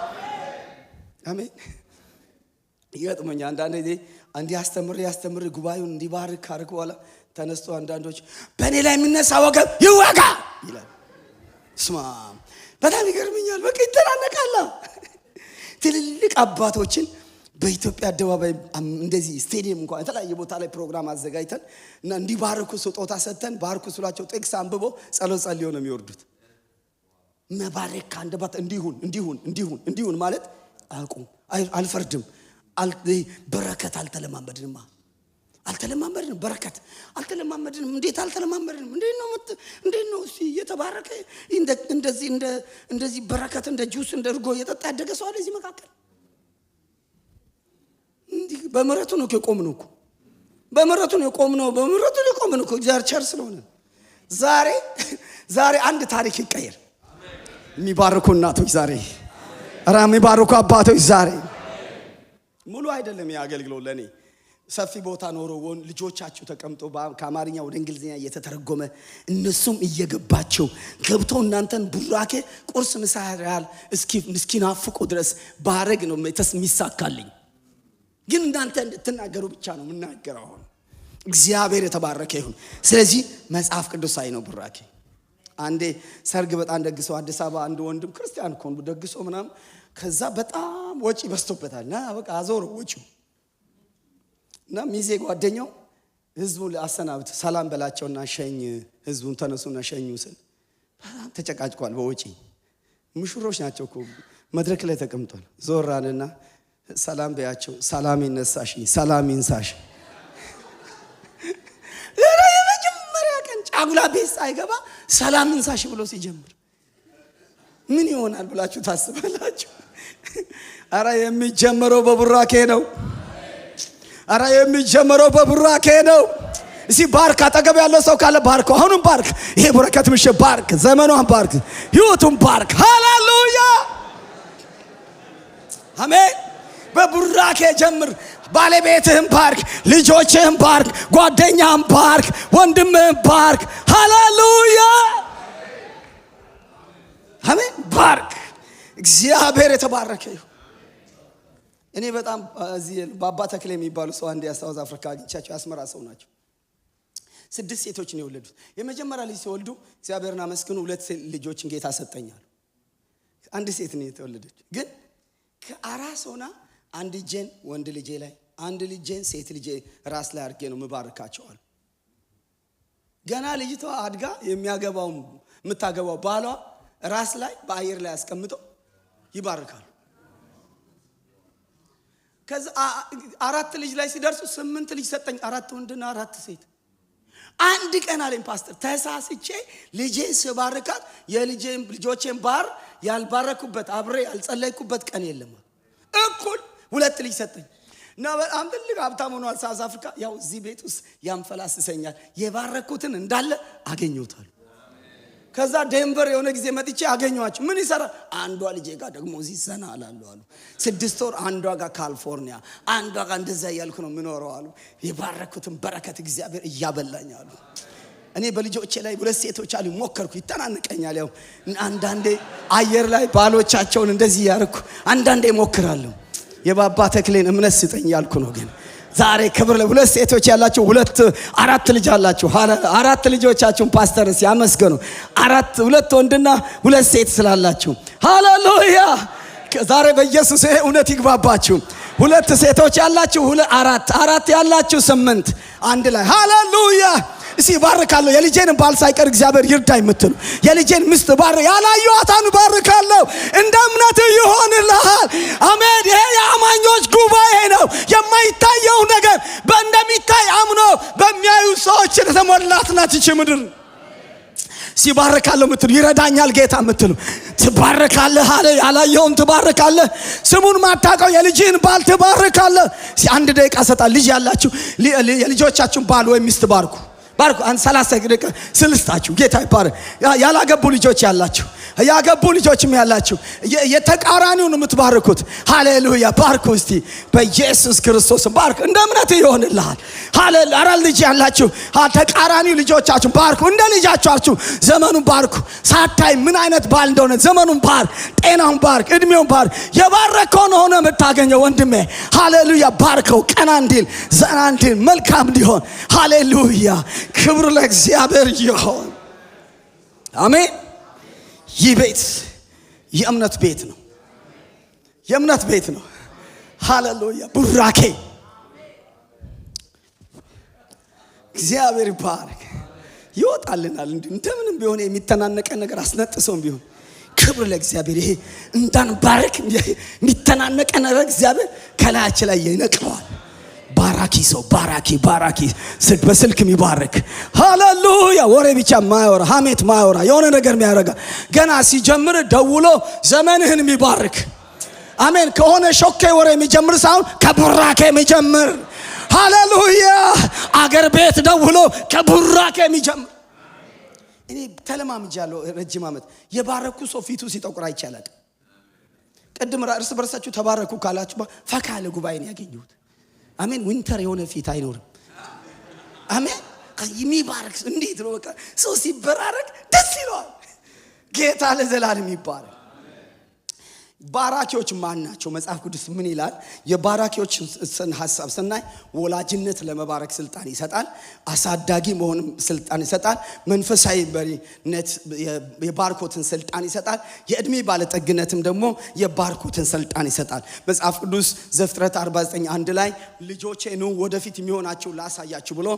አሜን። ይገጥመኛ አንዳንዴ እንዲህ አስተምር ጉባኤውን እንዲባርክ ካርክ በኋላ ተነስቶ አንዳንዶች በእኔ ላይ የሚነሳ ወገብ ይወጋ ይላል። ስማ በጣም ይገርመኛል። በቃ ይተናነቃል። ትልልቅ አባቶችን በኢትዮጵያ አደባባይ እንደዚህ ስቴዲየም እንኳን የተለያየ ቦታ ላይ ፕሮግራም አዘጋጅተን እና እንዲባርኩ ስጦታ ሰጥተን ባርኩ ስሏቸው ጥቅስ አንብቦ ጸሎት ጸልዮ ነው የሚወርዱት። መባረክ ከአንደበት እንዲሁን ማለት አቁም። አልፈርድም። በረከት አልተለማመድንም። በረከት አልተለማመድንም። እንዴት አልተለማመድንም? እንዴት ነው እስቲ እየተባረከ እንደዚህ በረከት እንደ ጁስ እንደ እርጎ እየጠጣ ያደገ ሰው አለ እዚህ መካከል? እንዲህ በመረቱ ነው የቆምነው እኮ በመረቱ ነው የቆምነው በመረቱ ነው የቆምነው እኮ እግዚአብሔር ቸር ስለሆነ ዛሬ አንድ ታሪክ ይቀየር የሚባርኩ እናቶች ዛሬ የሚባርኩ አባቶች ዛሬ ሙሉ አይደለም ያገልግለው ለኔ ሰፊ ቦታ ኖሮ ልጆቻችሁ ተቀምጦ ከአማርኛ ወደ እንግሊዝኛ እየተተረጎመ እነሱም እየገባቸው ገብቶ እናንተን ቡራኬ ቁርስ ምሳ ያል እስኪናፍቁ ድረስ ባረግ ነው የሚሳካልኝ ግን እናንተ እንድትናገሩ ብቻ ነው የምናገረው እግዚአብሔር የተባረከ ይሁን ስለዚህ መጽሐፍ ቅዱሳዊ ነው ቡራኬ አንዴ ሰርግ በጣም ደግሰው አዲስ አበባ አንድ ወንድም ክርስቲያን ኮን ደግሶ ምናም ከዛ በጣም ወጪ በዝቶበታልና በቃ አዞር ወጪው እና ሚዜ ጓደኛው ህዝቡን አሰናብት ሰላም በላቸውና ሸኝ ህዝቡን ተነሱና ሸኙ ስል በጣም ተጨቃጭቋል በወጪ ሙሽሮች ናቸው እኮ መድረክ ላይ ተቀምጧል ዞራልና ሰላም በያቸው ሰላም ይነሳሽ ሰላም ይንሳሽ የመጀመሪያ ቀን ጫጉላ ቤት አይገባ ሰላም ይንሳሽ ብሎ ሲጀምር ምን ይሆናል ብላችሁ ታስባላችሁ አራ የሚጀምረው በቡራኬ ነው አራ የሚጀምረው በቡራኬ ነው እሺ ባርክ አጠገብ ያለው ሰው ካለ ባርክ አሁንም ባርክ ይሄ በረከት ምሽ ባርክ ዘመኑን ባርክ ህይወቱን ባርክ ሃሌሉያ አሜን በቡራኬ ጀምር ባለቤትህን ባርክ ልጆችህን ባርክ ጓደኛህን ባርክ ወንድምህን ባርክ ሃሌሉያ አሜን ባርክ እግዚአብሔር የተባረከ ይሁን እኔ በጣም እዚህ ባባ ተክሌ የሚባሉ ሰው አንድ ያሳውዝ አፍሪካ አግኝቻቸው አስመራ ሰው ናቸው 6 ሴቶች ነው የወለዱት የመጀመሪያ ልጅ ሲወልዱ እግዚአብሔርን አመስግኑ 2 ልጆችን ጌታ ሰጠኛል አንድ ሴት ነው የተወለደች ግን ከአራስ ሆና አንድ ልጄን ወንድ ልጄ ላይ አንድ ልጄን ሴት ልጄ ራስ ላይ አድርጌ ነው መባረካቸዋል ገና ልጅቷ አድጋ የምታገባው ባሏ ራስ ላይ በአየር ላይ አስቀምጦ ይባርካሉ ከዛ 4 ልጅ ላይ ሲደርሱ 8 ልጅ ሰጠኝ 4 ወንድና 4 ሴት አንድ ቀን አለኝ ፓስተር ተሳስቼ ልጄን ስባርካት የልጄን ልጆቼን ባር ያልባረኩበት አብሬ ያልጸለይኩበት ቀን የለም እኩል 2 ልጅ ሰጠኝ እና በጣም ትልቅ ሀብታም ሆኗል ሳውዝ አፍሪካ ያው እዚህ ቤት ውስጥ ያንፈላስሰኛል የባረኩትን እንዳለ አገኘውታል ከዛ ዴንቨር የሆነ ጊዜ መጥቼ አገኘዋቸው ምን ይሰራ አንዷ ልጄ ጋር ደግሞ እዚህ ሰና አላሉ 6 ወር አንዷ ጋር ካሊፎርኒያ አንዷ ጋር እንደዛ ያልኩ ነው ምኖረው አሉ የባረኩትን በረከት እግዚአብሔር እያበላኝ አሉ እኔ በልጆቼ ላይ 2 ሴቶች አሉ ሞከርኩ ይተናነቀኛል ያው አንዳንዴ አየር ላይ ባሎቻቸውን እንደዚህ ያርኩ አንዳንዴ ሞክራለሁ የባባ ተክሌን እምነት ስጠኝ ያልኩ ነው ግን ዛሬ ክብር ለ2 ሴቶች ያላችሁ 4 ልጅ አላችሁ 4 ልጆቻችሁን ፓስተርስ ያመስገኑ 2 ወንድና 2 ሴት ስላላችሁ ሃሌሉያ ዛሬ በኢየሱስ ይሄ እውነት ይግባባችሁ 2 ሴቶች ያላችሁ 4 ያላችሁ 8 አንድ ላይ ሃሌሉያ እሺ ባርካለሁ የልጄን ባል ሳይቀር እግዚአብሔር ይርዳኝ የምትሉ የልጄን ሚስት ባር ያላዩአታን ባርካለሁ እንደ እምነት ይሆንልሃል አሜን ይሄ የአማኞች ጉባኤ ነው የማይታየው ነገር በእንደሚታይ አምኖ በሚያዩ ሰዎች የተሞላች ናት ይህች ምድር ሲባርካለሁ የምትሉ ይረዳኛል ጌታ የምትሉ ትባርካለህ አለ ያላየውን ትባርካለህ ስሙን ማታውቀው የልጅህን ባል ትባርካለህ አንድ ደቂቃ ሰጣል ልጅ ያላችሁ የልጆቻችሁን ባል ወይ ሚስት ባርኩ አንድ 30 ደቂቃ ስልስታችሁ ጌታ ይባርክ ያላገቡ ልጆች ያላችሁ ያገቡ ልጆችም ያላችሁ የተቃራኒውን የምትባርኩት ሃሌሉያ ባርኩ እስቲ በኢየሱስ ክርስቶስ ባርክ እንደ እምነት ይሆንልሃል ሃሌሉያ አራ ልጅ ያላችሁ ተቃራኒው ልጆቻችሁ ባርኩ እንደ ልጃችሁ ዘመኑን ባርኩ ሳታይ ምን አይነት ባል እንደሆነ ዘመኑን ባርክ ጤናውን ባርክ እድሜውን ባርክ የባረከውን ሆነ የምታገኘው ወንድሜ ሃሌሉያ ባርከው ቀና እንዲል ዘና እንዲል መልካም እንዲሆን ሃሌሉያ ክብር ለእግዚአብሔር ይሁን አሜን ይህ ቤት የእምነት ቤት ነው የእምነት ቤት ነው ሃሌሉያ ቡራኬ እግዚአብሔር ይባርክ ይወጣልናል እንደምንም ቢሆን የሚተናነቀ ነገር አስነጥሰውም ቢሆን ክብር ለእግዚአብሔር ይሄ እንዳንባረክ የሚተናነቀ ነገር እግዚአብሔር ከላያችን ላይ ይነቅለዋል ባራኪ ሰው ባራኪ በስልክ የሚባርክ ሃሌሉያ ወሬ ብቻ ማያወራ ሐሜት ማያወራ የሆነ ነገር የሚያረጋ ገና ሲጀምር ደውሎ ዘመንህን የሚባርክ አሜን። ከሆነ ሾኬ ወሬ የሚጀምር ሳይሆን ከቡራኬ የሚጀምር ሃሌሉያ። አገር ቤት ደውሎ ከቡራኬ የሚጀምር እኔ ተለማምጃለሁ ረጅም ዓመት። የባረኩ ሰው ፊቱ ሲጠቁር አይቻላል። ቅድም እርስ በርሳችሁ ተባረኩ ካላችሁ ፈካ ያለ ጉባኤ ነው ያገኙት። አሜን። ዊንተር የሆነ ፊት አይኖርም። አሜን። የሚባረክ እንዴት ነው በቃ ሰው ሲበራረክ ደስ ይለዋል። ጌታ ለዘላለም ይባረክ። ባራኪዎች ማን ናቸው? መጽሐፍ ቅዱስ ምን ይላል? የባራኪዎች ሐሳብ ስናይ ወላጅነት ለመባረክ ስልጣን ይሰጣል። አሳዳጊ መሆን ስልጣን ይሰጣል። መንፈሳዊ መሪነት የባርኮትን ስልጣን ይሰጣል። የእድሜ ባለጠግነትም ደግሞ የባርኮትን ስልጣን ይሰጣል። መጽሐፍ ቅዱስ ዘፍጥረት 49:1 ላይ ልጆቼ ኑ ወደፊት የሚሆናችሁ ላሳያችሁ ብሎ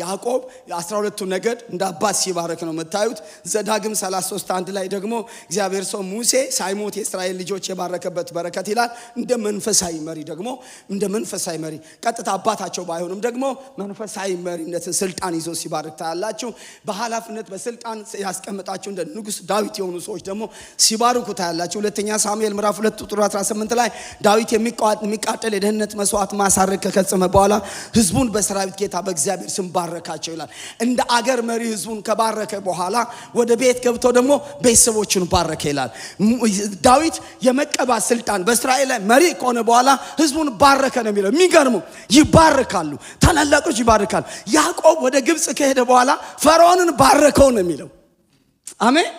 ያዕቆብ 12ቱ ነገድ እንደ አባት ሲባረክ ነው የምታዩት። ዘዳግም 33:1 ላይ ደግሞ እግዚአብሔር ሰው ሙሴ ሳይሞት የእስራኤል ልጆች የባረከበት በረከት ይላል። እንደ መንፈሳዊ መሪ ደግሞ እንደ መንፈሳዊ መሪ ቀጥታ አባታቸው ባይሆንም ደግሞ መንፈሳዊ መሪነትን ስልጣን ይዞ ሲባርክ ታያላችሁ። በኃላፊነት በስልጣን ያስቀምጣቸው እንደ ንጉስ ዳዊት የሆኑ ሰዎች ደግሞ ሲባርኩ ታያላችሁ። ሁለተኛ ሳሙኤል ምዕራፍ 2 ቁጥር 18 ላይ ዳዊት የሚቃጠል የደህንነት መስዋዕት ማሳረግ ከፈጸመ በኋላ ህዝቡን በሰራዊት ጌታ በእግዚአብሔር ስም ባረካቸው ይላል። እንደ አገር መሪ ህዝቡን ከባረከ በኋላ ወደ ቤት ገብቶ ደግሞ ቤተሰቦቹን ባረከ ይላል። ዳዊት የመቀባት ስልጣን በእስራኤል ላይ መሪ ከሆነ በኋላ ህዝቡን ባረከ ነው የሚለው። የሚገርሙ ይባረካሉ፣ ታላላቆች ይባረካሉ። ያዕቆብ ወደ ግብጽ ከሄደ በኋላ ፈርዖንን ባረከው ነው የሚለው። አሜን።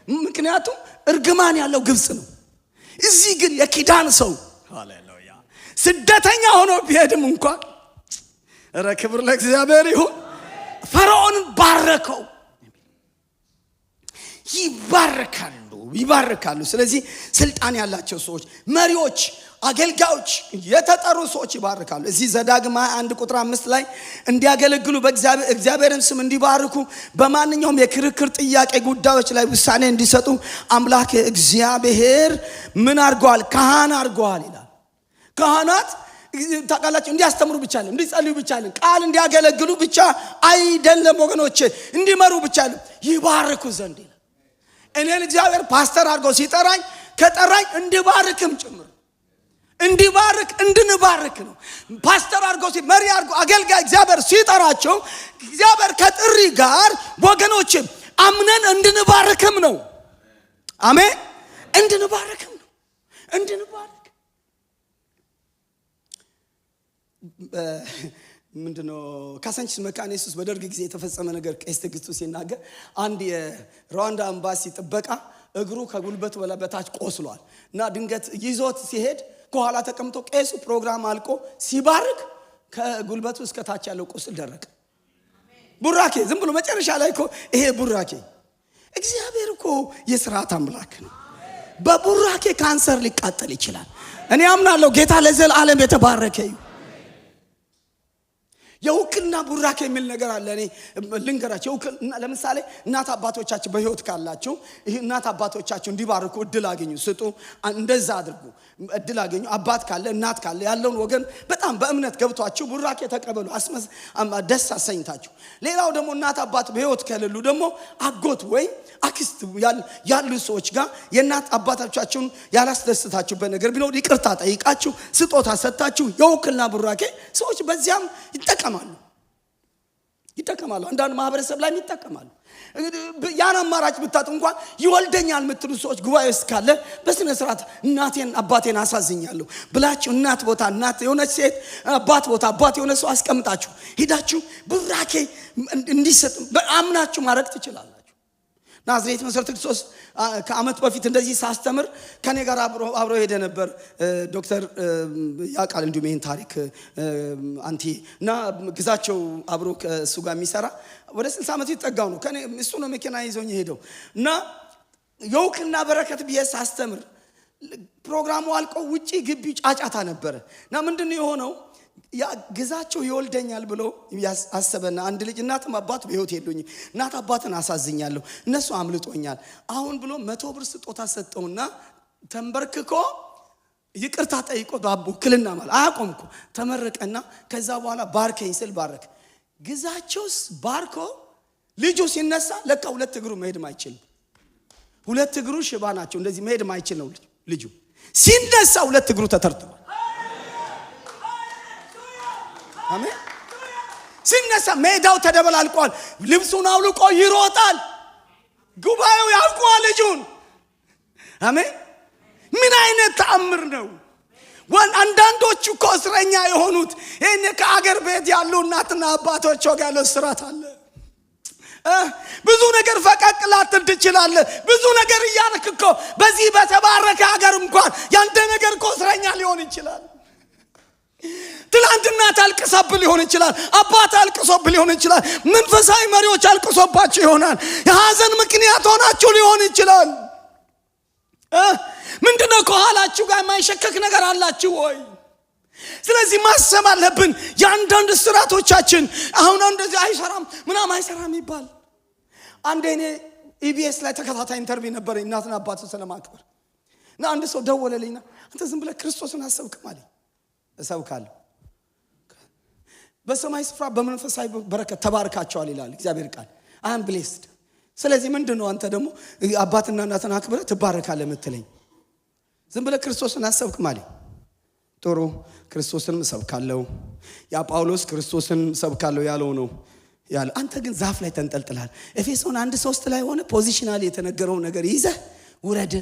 ምክንያቱም እርግማን ያለው ግብጽ ነው። እዚህ ግን የኪዳን ሰው ሃሌሉያ ስደተኛ ሆኖ ቢሄድም እንኳን ክብር ለእግዚአብሔር ይሁን፣ ፈርዖንን ባረከው። ይባረካሉ። ስለዚህ ስልጣን ያላቸው ሰዎች፣ መሪዎች፣ አገልጋዮች፣ የተጠሩ ሰዎች ይባረካሉ። እዚህ ዘዳግም 1 ቁጥር 5 ላይ እንዲያገለግሉ በእግዚአብሔርን ስም እንዲባርኩ በማንኛውም የክርክር ጥያቄ ጉዳዮች ላይ ውሳኔ እንዲሰጡ አምላክ እግዚአብሔር ምን አድርገዋል? ካህን አድርገዋል ይላል። ካህናት ታውቃላችሁ እንዲያስተምሩ ብቻ አይደለም፣ እንዲጸልዩ ብቻ አይደለም፣ ቃል እንዲያገለግሉ ብቻ አይደለም ወገኖቼ፣ እንዲመሩ ብቻ አይደለም፣ ይባርኩ ዘንድ ይላል። እኔን እግዚአብሔር ፓስተር አድርጎ ሲጠራኝ ከጠራኝ እንድባርክም ጭምር እንዲባርክ እንድንባርክ ነው። ፓስተር አድርጎ መሪ አድርጎ አገልጋይ እግዚአብሔር ሲጠራቸው እግዚአብሔር ከጥሪ ጋር ወገኖች አምነን እንድንባርክም ነው። አሜን። እንድንባርክም ነው። እንድንባርክ ምንድነው ካሳንቺስ መካነ ኢየሱስ በደርግ ጊዜ የተፈጸመ ነገር ቄስ ትግስቱ ሲናገር አንድ የሩዋንዳ ኤምባሲ ጥበቃ እግሩ ከጉልበቱ በታች ቆስሏል እና ድንገት ይዞት ሲሄድ ከኋላ ተቀምጦ ቄሱ ፕሮግራም አልቆ ሲባርክ ከጉልበቱ እስከ ታች ያለው ቁስል ደረቀ። ቡራኬ ዝም ብሎ መጨረሻ ላይ እኮ ይሄ ቡራኬ እግዚአብሔር እኮ የሥርዓት አምላክ ነው። በቡራኬ ካንሰር ሊቃጠል ይችላል። እኔ አምናለሁ ጌታ ለዘላለም የተባረከ ይሁን። የውክልና ቡራኬ የሚል ነገር አለ። እኔ ልንገራችሁ። ለምሳሌ እናት አባቶቻችሁ በህይወት ካላችሁ እናት አባቶቻችሁ እንዲባርኩ እድል አገኙ፣ ስጡ፣ እንደዛ አድርጉ። እድል አገኙ። አባት ካለ እናት ካለ ያለውን ወገን በጣም በእምነት ገብቷችሁ ቡራኬ ተቀበሉ፣ ደስ አሰኝታችሁ። ሌላው ደግሞ እናት አባት በህይወት ከሌሉ ደግሞ አጎት ወይ አክስት ያሉ ሰዎች ጋር የእናት አባቶቻችሁን ያላስደስታችሁበት ነገር ቢኖር ይቅርታ ጠይቃችሁ ስጦታ ሰጣችሁ የውክልና ቡራኬ ሰዎች በዚያም ይጠቀማሉ። አንዳንድ ማህበረሰብ ላይ ይጠቀማሉ። ያን አማራጭ ብታጡ እንኳን ይወልደኛል የምትሉ ሰዎች ጉባኤ ውስጥ ካለ በስነ ስርዓት እናቴን አባቴን አሳዝኛለሁ ብላችሁ እናት ቦታ እናት የሆነች ሴት አባት ቦታ አባት የሆነ ሰው አስቀምጣችሁ ሄዳችሁ ቡራኬ እንዲሰጥ በአምናችሁ ማድረግ ትችላላችሁ። ናዝሬት መሰረተ ክርስቶስ ከአመት በፊት እንደዚህ ሳስተምር ከኔ ጋር አብሮ ሄደ ነበር ዶክተር ያቃል እንዲሁም ይሄን ታሪክ አንቲ እና ግዛቸው አብሮ ከሱ ጋር የሚሰራ ወደ 60 አመት ይጠጋው ነው። ከኔ እሱ ነው መኪና ይዞኝ ሄደው እና የውክልና በረከት ብዬ ሳስተምር ፕሮግራሙ አልቆ ውጪ ግቢ ጫጫታ ነበር እና ምንድነው የሆነው? ያ ግዛቸው ይወልደኛል ብሎ ያሰበና አንድ ልጅ እናትም አባት በህይወት የሉኝ እናት አባትን አሳዝኛለሁ እነሱ አምልጦኛል አሁን ብሎ 100 ብር ስጦታ ሰጠውና ተንበርክኮ ይቅርታ ጠይቆ ባቡክልና ማለት አያቆምኩ ተመረቀና ከዛ በኋላ ባርከኝ ስል ባረክ። ግዛቸውስ ባርኮ ልጁ ሲነሳ ለካ 2 እግሩ መሄድ ማይችል 2 እግሩ ሽባ ናቸው እንደዚህ መሄድ ማይችል ነው ልጁ። ሲነሳ ሁለት እግሩ ተተርትሯል። አሜን። ሲነሳ ሜዳው ተደበላልቋል። ልብሱን አውልቆ ይሮጣል። ጉባኤው ያውቀዋል ልጁን። አሜን። ምን አይነት ተአምር ነው! አንዳንዶቹ እኮ እስረኛ የሆኑት እኔ ከአገር ቤት ያሉ እናትና አባቶች ጋር ያለው ስራት አለ። ብዙ ነገር ፈቀቅ ላትል ትችላለህ። ብዙ ነገር እያልክ እኮ በዚህ በተባረከ ሀገር እንኳን ያንተ ነገር እኮ እስረኛ ሊሆን ይችላል። ትላንትና ታልቅሰብ ሊሆን ይችላል። አባት አልቅሶብ ሊሆን ይችላል። መንፈሳዊ መሪዎች አልቅሶባችሁ ይሆናል። የሐዘን ምክንያት ሆናችሁ ሊሆን ይችላል። ምንድነው ከኋላችሁ ጋር የማይሸከክ ነገር አላችሁ ወይ? ስለዚህ ማሰብ አለብን። የአንዳንድ ስራቶቻችን አሁን እንደዚህ አይሰራም ምናምን አይሰራም ይባል። አንዴ እኔ ኢቢኤስ ላይ ተከታታይ ኢንተርቪው ነበር እናትና አባት ስለማክበር እና አንድ ሰው ደወለልኝና አንተ ዝም ብለህ ክርስቶስን አሰብክም አለኝ። እሰብካለሁ። በሰማይ ስፍራ በመንፈሳዊ በረከት ተባርካቸዋል ይላል እግዚአብሔር ቃል። አም ብሌስድ። ስለዚህ ምንድነው አንተ ደግሞ አባትና እናትን አክብረህ ትባረካለህ የምትለኝ? ዝም ብለህ ክርስቶስን አሰብክም አለኝ። ጥሩ ክርስቶስን ሰብካለሁ። ያ ጳውሎስ ክርስቶስን ሰብካለሁ ያለው ነው ያለው። አንተ ግን ዛፍ ላይ ተንጠልጥላል። ኤፌሶን 1:3 ላይ ሆነ ፖዚሽናል የተነገረው ነገር ይዘህ ውረድ።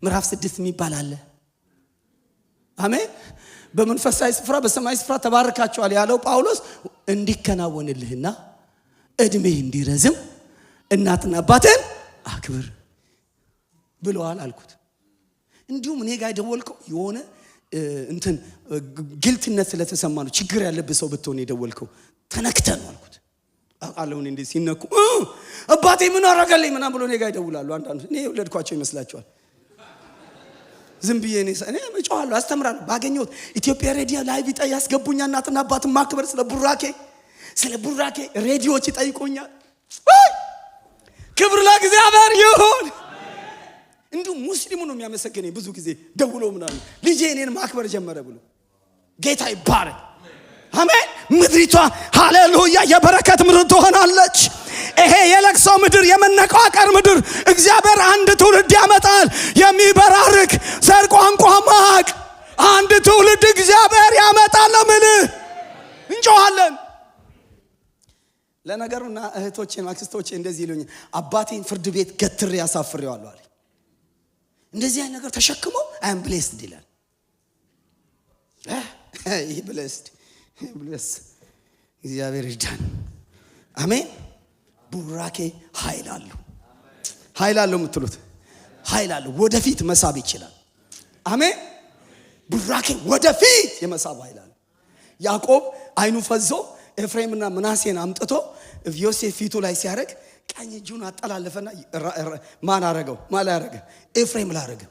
ምዕራፍ 6 የሚባል አለ። አሜን። በመንፈሳዊ ስፍራ በሰማይ ስፍራ ተባርካቸዋል ያለው ጳውሎስ እንዲከናወንልህና እድሜህ እንዲረዝም እናትና አባትን አክብር ብለዋል አልኩት። እንዲሁም እኔ ጋር ደወልከው የሆነ እንትን ግልትነት ስለተሰማ ነው። ችግር ያለበት ሰው ብትሆን የደወልከው ተነክተን አልኩት። አቃለውን እንዴ ሲነኩ አባቴ ምን አረጋለኝ ምናምን ብሎ እኔ ጋር ይደውላሉ። አንዳንዱ እኔ ወለድኳቸው ይመስላችኋል። ዝም ብዬ እኔ እጮሃለሁ፣ አስተምራለሁ። ባገኘሁት ኢትዮጵያ ሬዲዮ ላይ ቢጣ ያስገቡኛል። እናትና አባትን ማክበር ስለ ቡራኬ ሬዲዮዎች ይጠይቁኛል። ክብር ለእግዚአብሔር ይሁን። እንዲሁ ሙስሊሙ ነው የሚያመሰግነኝ ብዙ ጊዜ ደውሎ ምናምን ልጄ እኔን ማክበር ጀመረ ብሎ። ጌታ ይባረክ። አሜን። ምድሪቷ ሃሌሉያ የበረከት ምድር ትሆናለች። ይሄ የለቅሶ ምድር የመነቃቀር ምድር እግዚአብሔር አንድ ትውልድ ያመጣል። የሚበራርክ ዘር ቋንቋ ማቅ አንድ ትውልድ እግዚአብሔር ያመጣል። ለምን እንጮሃለን? ለነገሩና እህቶቼ ማክስቶቼ እንደዚህ ይሉኝ አባቴን ፍርድ ቤት ገትሬ ያሳፍሬዋለሁ አለ። እንደዚህ አይነት ነገር ተሸክሞ አም ብሌስድ ይላል። ይሄ ብሌስድ እግዚአብሔር ይርዳን። አሜን። ቡራኬ ኃይል አለው የምትሉት ኃይል አለው። ወደፊት መሳብ ይችላል። አሜን። ቡራኬ ወደፊት የመሳብ ኃይል አለው። ያዕቆብ አይኑ ፈዞ ኤፍሬምና ምናሴን አምጥቶ ዮሴፍ ፊቱ ላይ ሲያረግ ቀኝ እጁን አጣላለፈና ማን አረገው? ኤፍሬም ላረገ።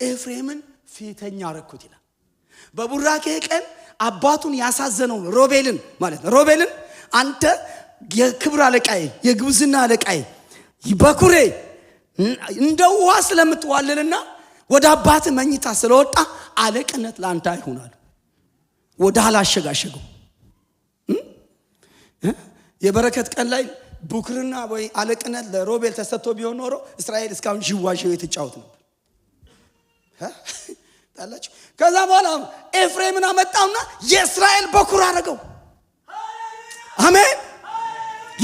ኤፍሬምን ፊተኛ አረኩት ይላል። በቡራኬ ቀን አባቱን ያሳዘነውን ሮቤልን ማለት ነው። ሮቤልን አንተ የክብር አለቃዬ የግብዝና አለቃዬ በኩሬ እንደ ውሃ ስለምትዋልልና ወደ አባት መኝታ ስለወጣ አለቅነት ላንተ አይሆናል። ወደ ኋላ አሸጋሸገው። የበረከት ቀን ላይ ቡክርና ወይ አለቅነት ለሮቤል ተሰጥቶ ቢሆን ኖሮ እስራኤል እስካሁን ጅዋዥው የተጫወት ነበር። ታላችሁ። ከዛ በኋላ ኤፍሬምን አመጣውና የእስራኤል በኩር አረገው። አሜን።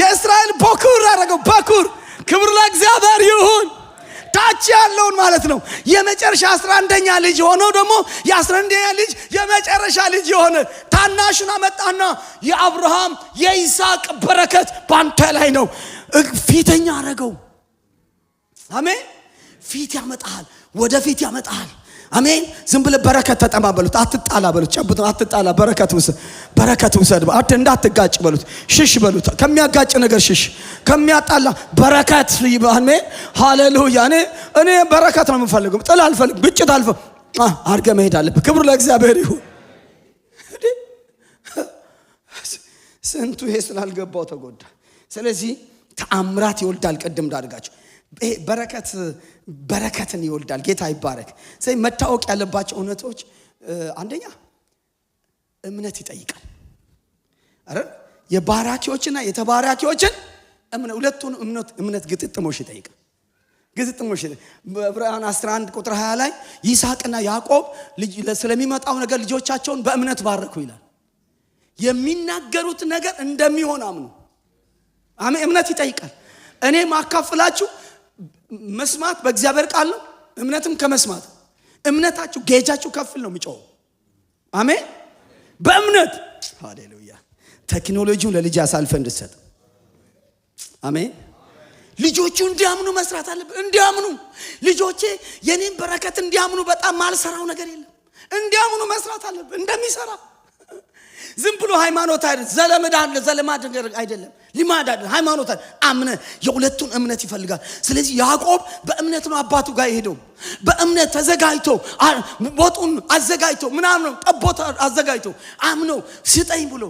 የእስራኤል በኩር አረገው። በኩር ክብር ለእግዚአብሔር ይሁን። ታች ያለውን ማለት ነው። የመጨረሻ 11ኛ ልጅ ሆነው ደግሞ የ11ኛ ልጅ የመጨረሻ ልጅ የሆነ ታናሹን አመጣና የአብርሃም የይስሐቅ በረከት ባንተ ላይ ነው። ፊተኛ አረገው። አሜን። ፊት ያመጣል፣ ወደፊት ያመጣል። አሜን። ዝም ብለህ በረከት ተጠማ በሉት። አትጣላ በሉት። ጨብጡ። አትጣላ በረከት ውሰድ። እንዳትጋጭ በሉት። ሽሽ በሉት። ከሚያጋጭ ነገር ሽሽ። ከሚያጣላ በረከት ይባል። ሃሌሉያ። እኔ በረከት ነው የምፈልገው። ጥል አልፈልግም። ግጭት አድርገህ መሄድ አለብህ። ክብር ለእግዚአብሔር ይሁን። ስንቱ ይሄ ስላልገባው ተጎዳ። ስለዚህ ተአምራት ይወልዳል። ቅድም ዳርጋቸው በረከትን ይወልዳል። ጌታ ይባረክ። ስለዚህ መታወቅ ያለባቸው እውነቶች አንደኛ እምነት ይጠይቃል። አረ የባራኪዎችና የተባራኪዎችን ሁለቱን እምነት ግጥጥሞሽ ይጠይቃል። ግዝጥሞሽ በዕብራውያን 11 ቁጥር 20 ላይ ይስሐቅና ያዕቆብ ስለሚመጣው ነገር ልጆቻቸውን በእምነት ባረኩ ይላል። የሚናገሩት ነገር እንደሚሆን አምኑ። አሜን። እምነት ይጠይቃል። እኔ ማካፈላችሁ መስማት በእግዚአብሔር ቃል ነው። እምነትም ከመስማት እምነታችሁ ጌጃችሁ ከፍል ነው የሚጮው። አሜን። በእምነት ሃሌሉያ። ቴክኖሎጂውን ለልጅ አሳልፈ እንድትሰጥ አሜን። ልጆቹ እንዲያምኑ መስራት አለበት። እንዲያምኑ ልጆቼ የኔን በረከት እንዲያምኑ በጣም ማልሰራው ነገር የለም። እንዲያምኑ መስራት አለበት እንደሚሰራ። ዝም ብሎ ሃይማኖት አይደለም፣ ዘለማድ አይደለም፣ ሊማድ አይደለም። ሃይማኖት አምነ የሁለቱን እምነት ይፈልጋል። ስለዚህ ያዕቆብ በእምነት ነው አባቱ ጋር ሄደው በእምነት ተዘጋጅቶ ቦቱን አዘጋጅቶ ምናምን ጠቦት አዘጋጅቶ አምኖ ስጠኝ ብሎ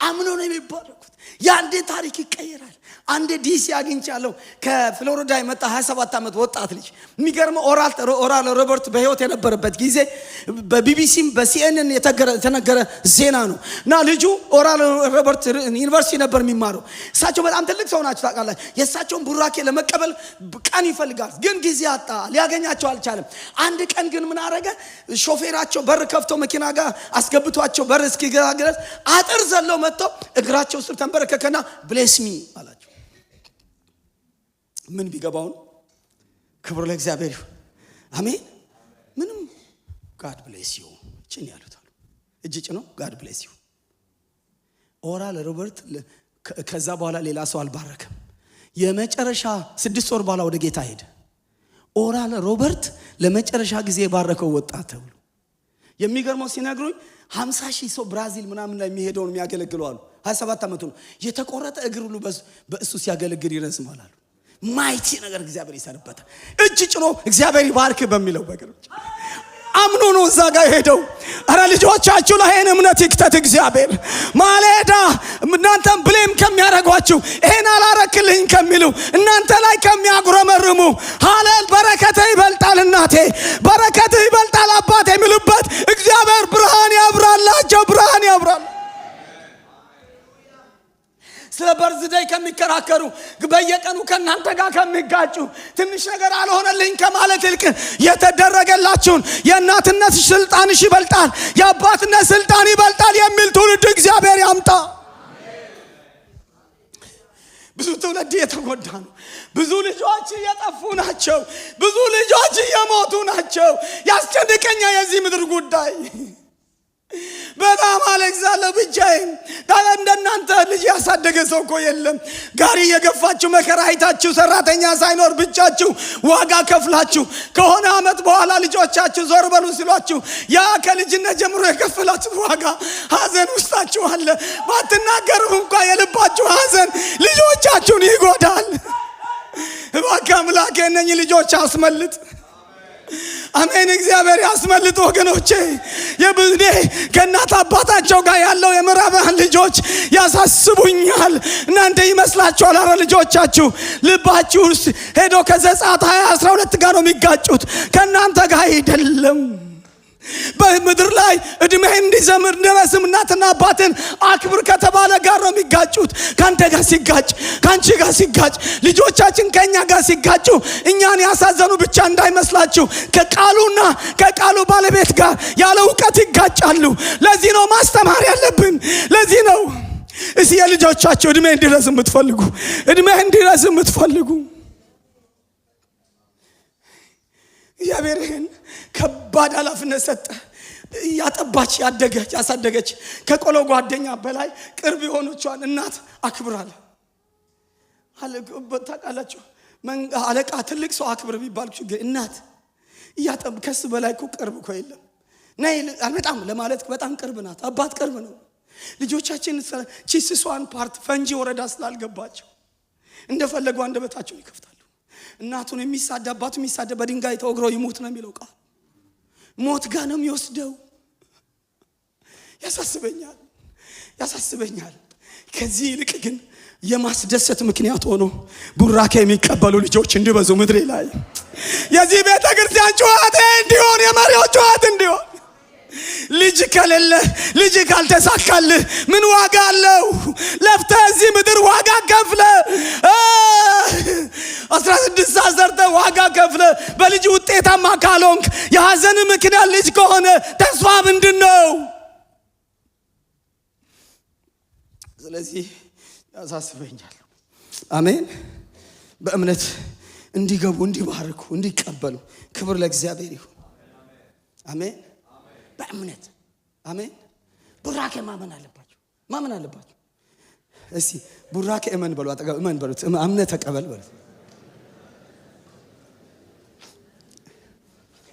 አምኖ ነው የሚባረኩት። ያንዴ ታሪክ ይቀየራል። አንዴ ዲሲ አግኝቻለሁ ከፍሎሪዳ የመጣ 27 ዓመት ወጣት ልጅ የሚገርመው ኦራል ሮበርት በህይወት የነበረበት ጊዜ በቢቢሲም በሲኤንኤን የተነገረ ዜና ነው። እና ልጁ ኦራል ሮበርት ዩኒቨርሲቲ ነበር የሚማረው። እሳቸው በጣም ትልቅ ሰው ናቸው ታውቃላችሁ። የእሳቸውን ቡራኬ ለመቀበል ቀን ይፈልጋል፣ ግን ጊዜ አጣ፣ ሊያገኛቸው አልቻለም። አንድ ቀን ግን ምን አረገ? ሾፌራቸው በር ከፍቶ መኪና ጋር አስገብቷቸው በር እስኪገባ ድረስ አጥር ዘለው መጥተው እግራቸው ስር ተንበረከከና ብሌስሚ አላቸው። ምን ቢገባው ነው? ክብር ለእግዚአብሔር ይሁን። አሜን። ምንም ጋድ ብሌስ ዩ ጭን ያሉት አሉ። እጅ ጭኖ ጋድ ብሌስ ዩ። ኦራል ሮበርት ከዛ በኋላ ሌላ ሰው አልባረከም። የመጨረሻ 6 ወር በኋላ ወደ ጌታ ሄደ። ኦራል ሮበርት ለመጨረሻ ጊዜ የባረከው ወጣት ተብሎ የሚገርመው ሲነግሩኝ 50,000 ሰው ብራዚል ምናምን ላይ የሚሄደውን የሚያገለግለው አሉ። 27 ዓመቱ ነው። የተቆረጠ እግር ሁሉ በእሱ ሲያገለግል ይረዝማል አሉ። ማይቲ ነገር እግዚአብሔር ይሰርበታል። እጅ ጭኖ እግዚአብሔር ይባርክ በሚለው በግሮች አምኖ ነው እዛ ጋር ሄደው። አረ ልጆቻችሁ ላይ እምነት ይክተት እግዚአብሔር። ማለዳ እናንተም ብሌም ከሚያረጓችሁ ይሄን አላረክልኝ ከሚሉ እናንተ ላይ ከሚያጉረመርሙ ሃሌል በረከት ይበልጣል እናቴ፣ በረከት ይበልጣል አባቴ የሚሉበት እግዚአብሔር ብርሃን ያብራላቸው፣ ብርሃን ያብራል። ስለ በርዝዴይ ከሚከራከሩ በየቀኑ ከናንተ ጋር ከሚጋጩ ትንሽ ነገር አልሆነልኝ ከማለት ይልቅ የተደረገላችሁን የእናትነት ስልጣንሽ ይበልጣል፣ የአባትነት ስልጣን ይበልጣል የሚል ትውልድ እግዚአብሔር ያምጣ። ብዙ ትውልድ የተጎዳ ነው። ብዙ ልጆች እየጠፉ ናቸው። ብዙ ልጆች እየሞቱ ናቸው። ያስጨንቀኛ የዚህ ምድር ጉዳይ በጣም አለቅሳለሁ ብቻዬን። ታዲያ እንደናንተ ልጅ ያሳደገ ሰው እኮ የለም። ጋሪ የገፋችሁ መከራ አይታችሁ ሰራተኛ ሳይኖር ብቻችሁ ዋጋ ከፍላችሁ ከሆነ አመት በኋላ ልጆቻችሁ ዞር በሉ ሲሏችሁ ያ ከልጅነት ጀምሮ የከፈላችሁ ዋጋ ሀዘን ውስጣችሁ አለ። ባትናገሩ እንኳን የልባችሁ ሀዘን ልጆቻችሁን ይጎዳል። እባክህ አምላኬ እነኚህ ልጆች አስመልጥ። አሜን። እግዚአብሔር ያስመልጥ ወገኖቼ። የብኔ ከእናት አባታቸው ጋር ያለው የምዕራባውያን ልጆች ያሳስቡኛል። እናንተ ይመስላችኋል? አረ ልጆቻችሁ ልባችሁ ውስጥ ሄዶ ከዘጸአት 20:12 ጋር ነው የሚጋጩት፣ ከእናንተ ጋር አይደለም። በምድር ላይ እድሜህ እንዲዘምር ድረስም እናትና አባትን አክብር ከተባለ ጋር ነው የሚጋጩት። ካንተ ጋር ሲጋጭ፣ ካንቺ ጋር ሲጋጭ፣ ልጆቻችን ከኛ ጋር ሲጋጩ እኛን ያሳዘኑ ብቻ እንዳይመስላችሁ ከቃሉና ከቃሉ ባለቤት ጋር ያለ እውቀት ይጋጫሉ። ለዚህ ነው ማስተማር ያለብን። ለዚህ ነው እስቲ የልጆቻችሁ እድሜ እንዲረዝም የምትፈልጉ እድሜ እንዲረዝም የምትፈልጉ እግዚአብሔርን ከባድ ኃላፊነት ሰጠ። ያጠባች ያሳደገች ከቆሎ ጓደኛ በላይ ቅርብ የሆነቿን እናት አክብራለ። ታውቃላችሁ አለቃ ትልቅ ሰው አክብር ቢባል ችግር እናት ከሱ በላይ እኮ ቅርብ እኮ የለም። ነይ አልመጣም ለማለት በጣም ቅርብ ናት። አባት ቅርብ ነው። ልጆቻችን ቺስሷን ፓርት ፈንጂ ወረዳ ስላልገባቸው እንደፈለጉ አንደበታቸውን ይከፍታሉ። እናቱን የሚሳደብ አባቱ የሚሳደብ በድንጋይ ተወግሮ ይሞት ነው የሚለው ቃል። ሞት ጋር ነው የሚወስደው። ያሳስበኛል። ከዚህ ይልቅ ግን የማስደሰት ምክንያት ሆኖ ቡራኬ የሚቀበሉ ልጆች እንዲበዙ ምድሬ ላይ የዚህ ቤተ ክርስቲያን ጩኸት እንዲሆን፣ የመሪዎች ጩኸት እንዲሆን ልጅ ከሌለ ልጅ ካልተሳካልህ ምን ዋጋ አለው? ለፍተህ እዚህ ምድር ዋጋ ከፍለ 16 ሰዓት ሰርተህ ዋጋ ከፍለ በልጅ ውጤታማ ካልሆንክ የሐዘን ምክንያት ልጅ ከሆነ ተስፋ ምንድን ነው? ስለዚህ ያሳስበኛል። አሜን። በእምነት እንዲገቡ እንዲባርኩ እንዲቀበሉ ክብር ለእግዚአብሔር ይሁን። አሜን። በእምነት አሜን። ቡራኬ ማመን አለባችሁ። እስቲ ቡራኬ እመን በሉ፣ አጠገብ እመን በሉት፣ እምነት ተቀበል በሉት።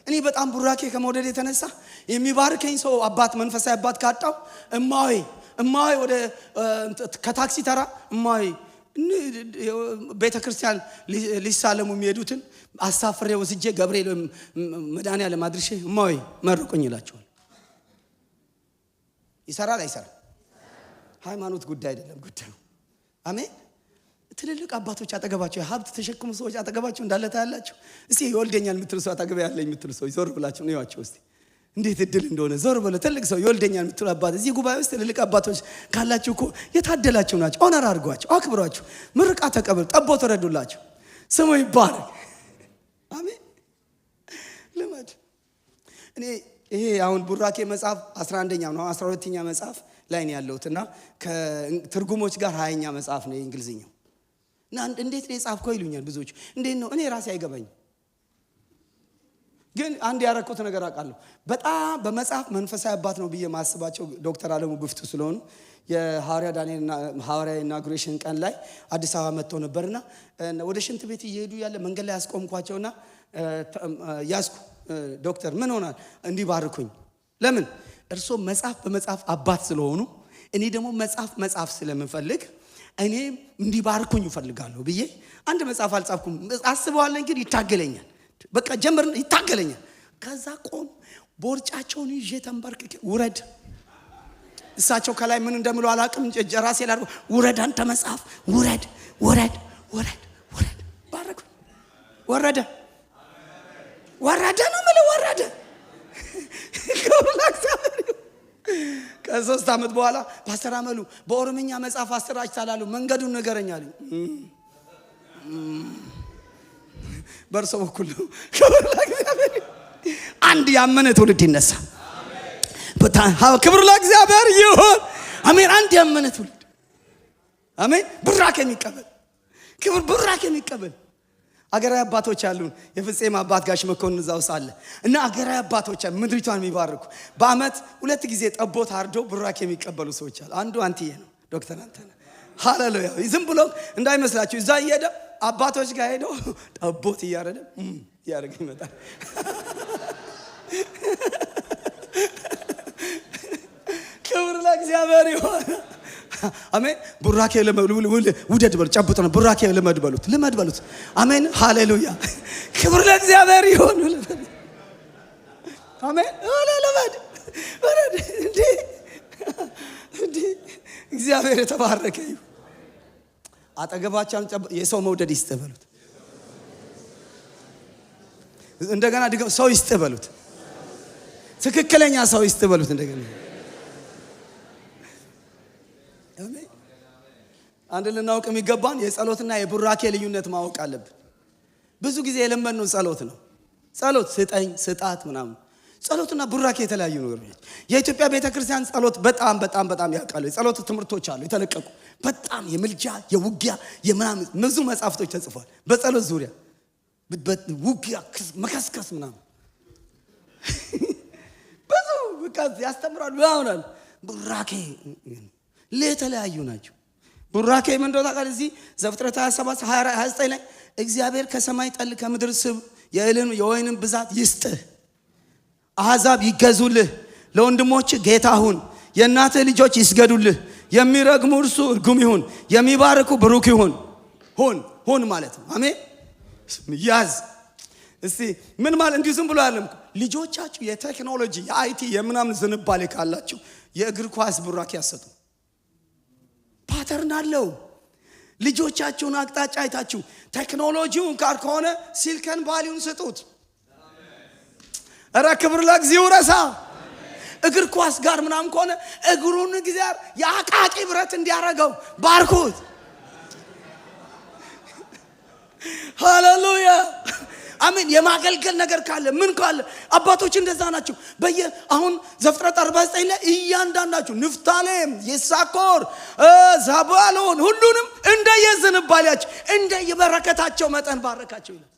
እኔ በጣም ቡራኬ ከመውደድ የተነሳ የሚባርከኝ ሰው አባት፣ መንፈሳዊ አባት ካጣው እማዬ ወደ ከታክሲ ተራ እማዬ ቤተክርስቲያን ሊሳለሙ የሚሄዱትን አሳፍሬ ወስጄ ገብርኤል መድኃኒዓለም አድርሼ እማዬ መርቁኝ ይላቸዋል። ይሰራል አይሰራም? ሃይማኖት ጉዳይ አይደለም ጉዳዩ። አሜን። ትልልቅ አባቶች አጠገባቸው ሀብት ተሸክሙ ሰዎች አጠገባቸው እንዳለ ታያላችሁ። እስቲ ይወልደኛል የምትሉ ሰው አጠገብ ያለኝ የምትሉ ሰው ዞር ብላችሁ ነው ያቸው። እስቲ እንዴት እድል እንደሆነ ዞር ብለ ትልቅ ሰው ይወልደኛል የምትሉ አባት እዚህ ጉባኤ ውስጥ ትልልቅ አባቶች ካላችሁ እኮ የታደላችሁ ናቸው። ኦነር አድርጓቸው፣ አክብሯቸው፣ ምርቃት ተቀበሉ፣ ጠቦት ተረዱላቸው። ስሙ ይባረክ። አሜን። ልመድ እኔ ይሄ አሁን ቡራኬ መጽሐፍ 11ኛው ነው 12ኛ መጽሐፍ ላይ ነው ያለውትና ከትርጉሞች ጋር 20ኛ መጽሐፍ ነው የእንግሊዝኛው። እና እንዴት ነው የጻፍከው ይሉኛል ብዙዎች። እንዴት ነው እኔ ራሴ አይገባኝም። ግን አንድ ያረኩት ነገር አውቃለሁ። በጣም በመጽሐፍ መንፈሳዊ አባት ነው ብዬ ማስባቸው ዶክተር አለሙ ጉፍቱ ስለሆኑ የሐዋርያ ዳንኤልና ሐዋርያ ኢናጉሬሽን ቀን ላይ አዲስ አበባ መጥተው ነበርና ወደ ሽንት ቤት እየሄዱ ያለ መንገድ ላይ ያስቆምኳቸውና ያስኩ ዶክተር ምን ሆናል? እንዲባርኩኝ። ለምን? እርሶ መጽሐፍ በመጽሐፍ አባት ስለሆኑ እኔ ደግሞ መጽሐፍ ስለምፈልግ እኔ እንዲባርኩኝ እፈልጋለሁ ብዬ አንድ መጽሐፍ አልጻፍኩም። አስበዋለሁ ግን ይታገለኛል። በቃ ጀምር ይታገለኛል። ከዛ ቆም ቦርጫቸውን ይዤ ተንበርክኬ ውረድ። እሳቸው ከላይ ምን እንደምለው አላውቅም። ራሴ ላይ ውረድ፣ አንተ መጽሐፍ ውረድ። ባረኩኝ። ወረደ ነው የምልህ፣ ወረደ። ከ3 ዓመት በኋላ ፓስተር አመሉ በኦሮምኛ መጽሐፍ አሰራጭታለሁ፣ መንገዱን ንገረኝ አለኝ። በርሶ በኩል ነው። አንድ ያመነ ትውልድ ይነሳ። ክብር ለእግዚአብሔር ይሁን። አሜን። አንድ ያመነ ትውልድ አሜን። ቡራኬ የሚቀበል ክብር ቡራኬ የሚቀበል አገራዊ አባቶች አሉን። የፍጼም አባት ጋሽ መኮንን እዛው ሳለ እና አገራዊ አባቶች ምድሪቷን የሚባርኩ በአመት 2 ጊዜ ጠቦት አርዶ ቡራኬ የሚቀበሉ ሰዎች አሉ። አንዱ አንትዬ ነው፣ ዶክተር አንተነህ። ሃሌሉያ። ዝም ብሎ እንዳይመስላችሁ እዛ እየሄደ አባቶች ጋር ሄዶ ጠቦት እያረደ ያረገ ይመጣል። ክብር ለእግዚአብሔር ይሁን። አሜን። ቡራኬ ውደድ በሉት፣ ጨብጡ ነው። ቡራኬ ልመድ በሉት። አሜን። ሃሌሉያ። ክብር ለእግዚአብሔር ይሁን። አሜን። ለመድ እንዴ እግዚአብሔር የተባረከ ይሁን። አጠገባቸውን የሰው መውደድ ይስጥህ በሉት። እንደገና ሰው ይስጥህ በሉት። ትክክለኛ ሰው ይስጥህ በሉት። እንደገና አሜን። አንድ ልናውቅ የሚገባን የጸሎትና የቡራኬ ልዩነት ማወቅ አለብን። ብዙ ጊዜ የለመድነው ጸሎት ነው። ጸሎት ስጠኝ፣ ስጣት ምናምን። ጸሎትና ቡራኬ የተለያዩ ነገሮች። የኢትዮጵያ ቤተክርስቲያን ጸሎት በጣም ያውቃሉ። የጸሎት ትምህርቶች አሉ የተለቀቁ። በጣም የምልጃ የውጊያ የምናምን ብዙ መጽሐፍቶች ተጽፏል በጸሎት ዙሪያ። ውጊያ መከስከስ ምናምን ብዙ ያስተምራሉ ያውናል። ቡራኬ ለተለያዩ ናቸው። ቡራኬ ምን እንደሆነ ታውቃለህ? እዚህ ዘፍጥረት 27 29 ላይ እግዚአብሔር ከሰማይ ጠል ከምድር ስብ የወይንን ብዛት ይስጥህ፣ አሕዛብ ይገዙልህ፣ ለወንድሞች ጌታ ሁን፣ የእናትህ ልጆች ይስገዱልህ፣ የሚረግሙ እርሱ እርጉም ይሁን፣ የሚባርኩ ብሩክ ይሁን። ሁን ማለት ነው። አሜን። ያዝ እስቲ ምን ማለት እንዲሁ ዝም ብሎ አይደለም። ልጆቻችሁ የቴክኖሎጂ የአይቲ የምናምን ዝንባሌ ካላችሁ የእግር ኳስ ቡራኬ ያሰጡ። ፓተርን አለው። ልጆቻችሁን አቅጣጫ አይታችሁ ቴክኖሎጂውን ጋር ከሆነ ሲልከን ቫሊውን ስጡት። እረ ክብር ለእግዚአብሔር ይረሳ። እግር ኳስ ጋር ምናምን ከሆነ እግሩን እግዚአብሔር የአቃቂ ብረት እንዲያረገው ባርኩት። ሃሌሉያ አሜን። የማገልገል ነገር ካለ ምን ካለ አባቶች እንደዛ ናቸው። አሁን ዘፍጥረት 49 ላይ እያንዳንዳችሁ ንፍታሌም፣ ይሳኮር፣ ዛብሎን ሁሉንም እንደየዝንባሌያቸው እንደየበረከታቸው መጠን ባረካቸው ይላል።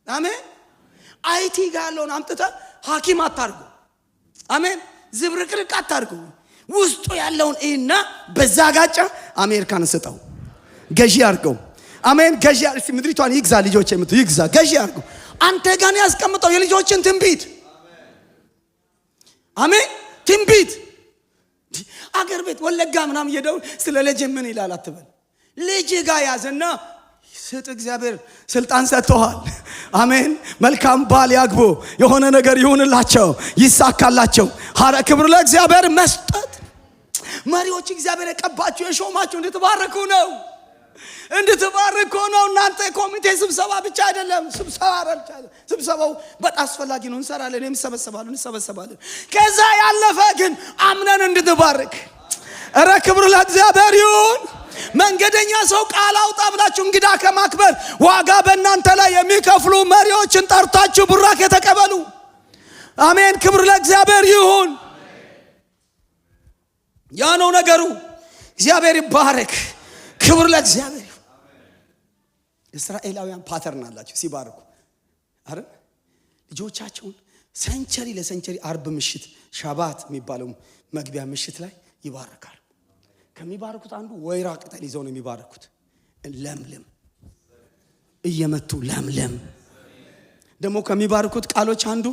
አሜን። አይቲ ጋር ያለውን አምጥተህ ሐኪም አታርጉ። አሜን። ዝብርቅርቅ አታርጉ። ውስጡ ያለውን እና በዛ ጋጫ አሜሪካን ስጠው፣ ገዢ አድርገው። አሜን። ገዢ እስቲ ምድሪቷን ይግዛ፣ ልጆች ይግዛ፣ ገዢ አድርገው። አንተ ጋር ያስቀምጠው የልጆችን ትንቢት። አሜን። ትንቢት አገር ቤት ወለጋ ምናምን እየደው ስለ ልጅ ምን ይላል አትበል። ልጅ ጋር ያዘና ስጥ። እግዚአብሔር ስልጣን ሰጥቷል። አሜን። መልካም ባል ያግቡ፣ የሆነ ነገር ይሁንላቸው፣ ይሳካላቸው። ክብር ለእግዚአብሔር መስጠት። መሪዎች እግዚአብሔር የቀባችሁ የሾማችሁ እንድትባረኩ ነው፣ እንድትባረኩ ነው። እናንተ ኮሚቴ ስብሰባ ብቻ አይደለም። ስብሰባው በጣም አስፈላጊ ነው፣ እንሰራለን፣ እንሰበሰባለን። ከዛ ያለፈ ግን አምነን እንድትባረክ። እረ ክብር ለእግዚአብሔር ይሁን። መንገደኛ ሰው ቃል አውጣ ብላችሁ እንግዳ ከማክበር ዋጋ በእናንተ ላይ የሚከፍሉ መሪዎችን ጠርታችሁ ቡራክ የተቀበሉ። አሜን። ክብር ለእግዚአብሔር ይሁን። ያ ነው ነገሩ። እግዚአብሔር ይባረክ። ክብር ለእግዚአብሔር ይሁን። እስራኤላውያን ፓተርን አላቸው ሲባረኩ አረ ልጆቻቸውን ሰንቸሪ ለሰንቸሪ አርብ ምሽት ሻባት የሚባለው መግቢያ ምሽት ላይ ይባረካሉ። ከሚባረኩት አንዱ ወይራ ቅጠል ይዘው ነው የሚባረኩት። ለምለም እየመቱ ለምለም። ደግሞ ከሚባረኩት ቃሎች አንዱ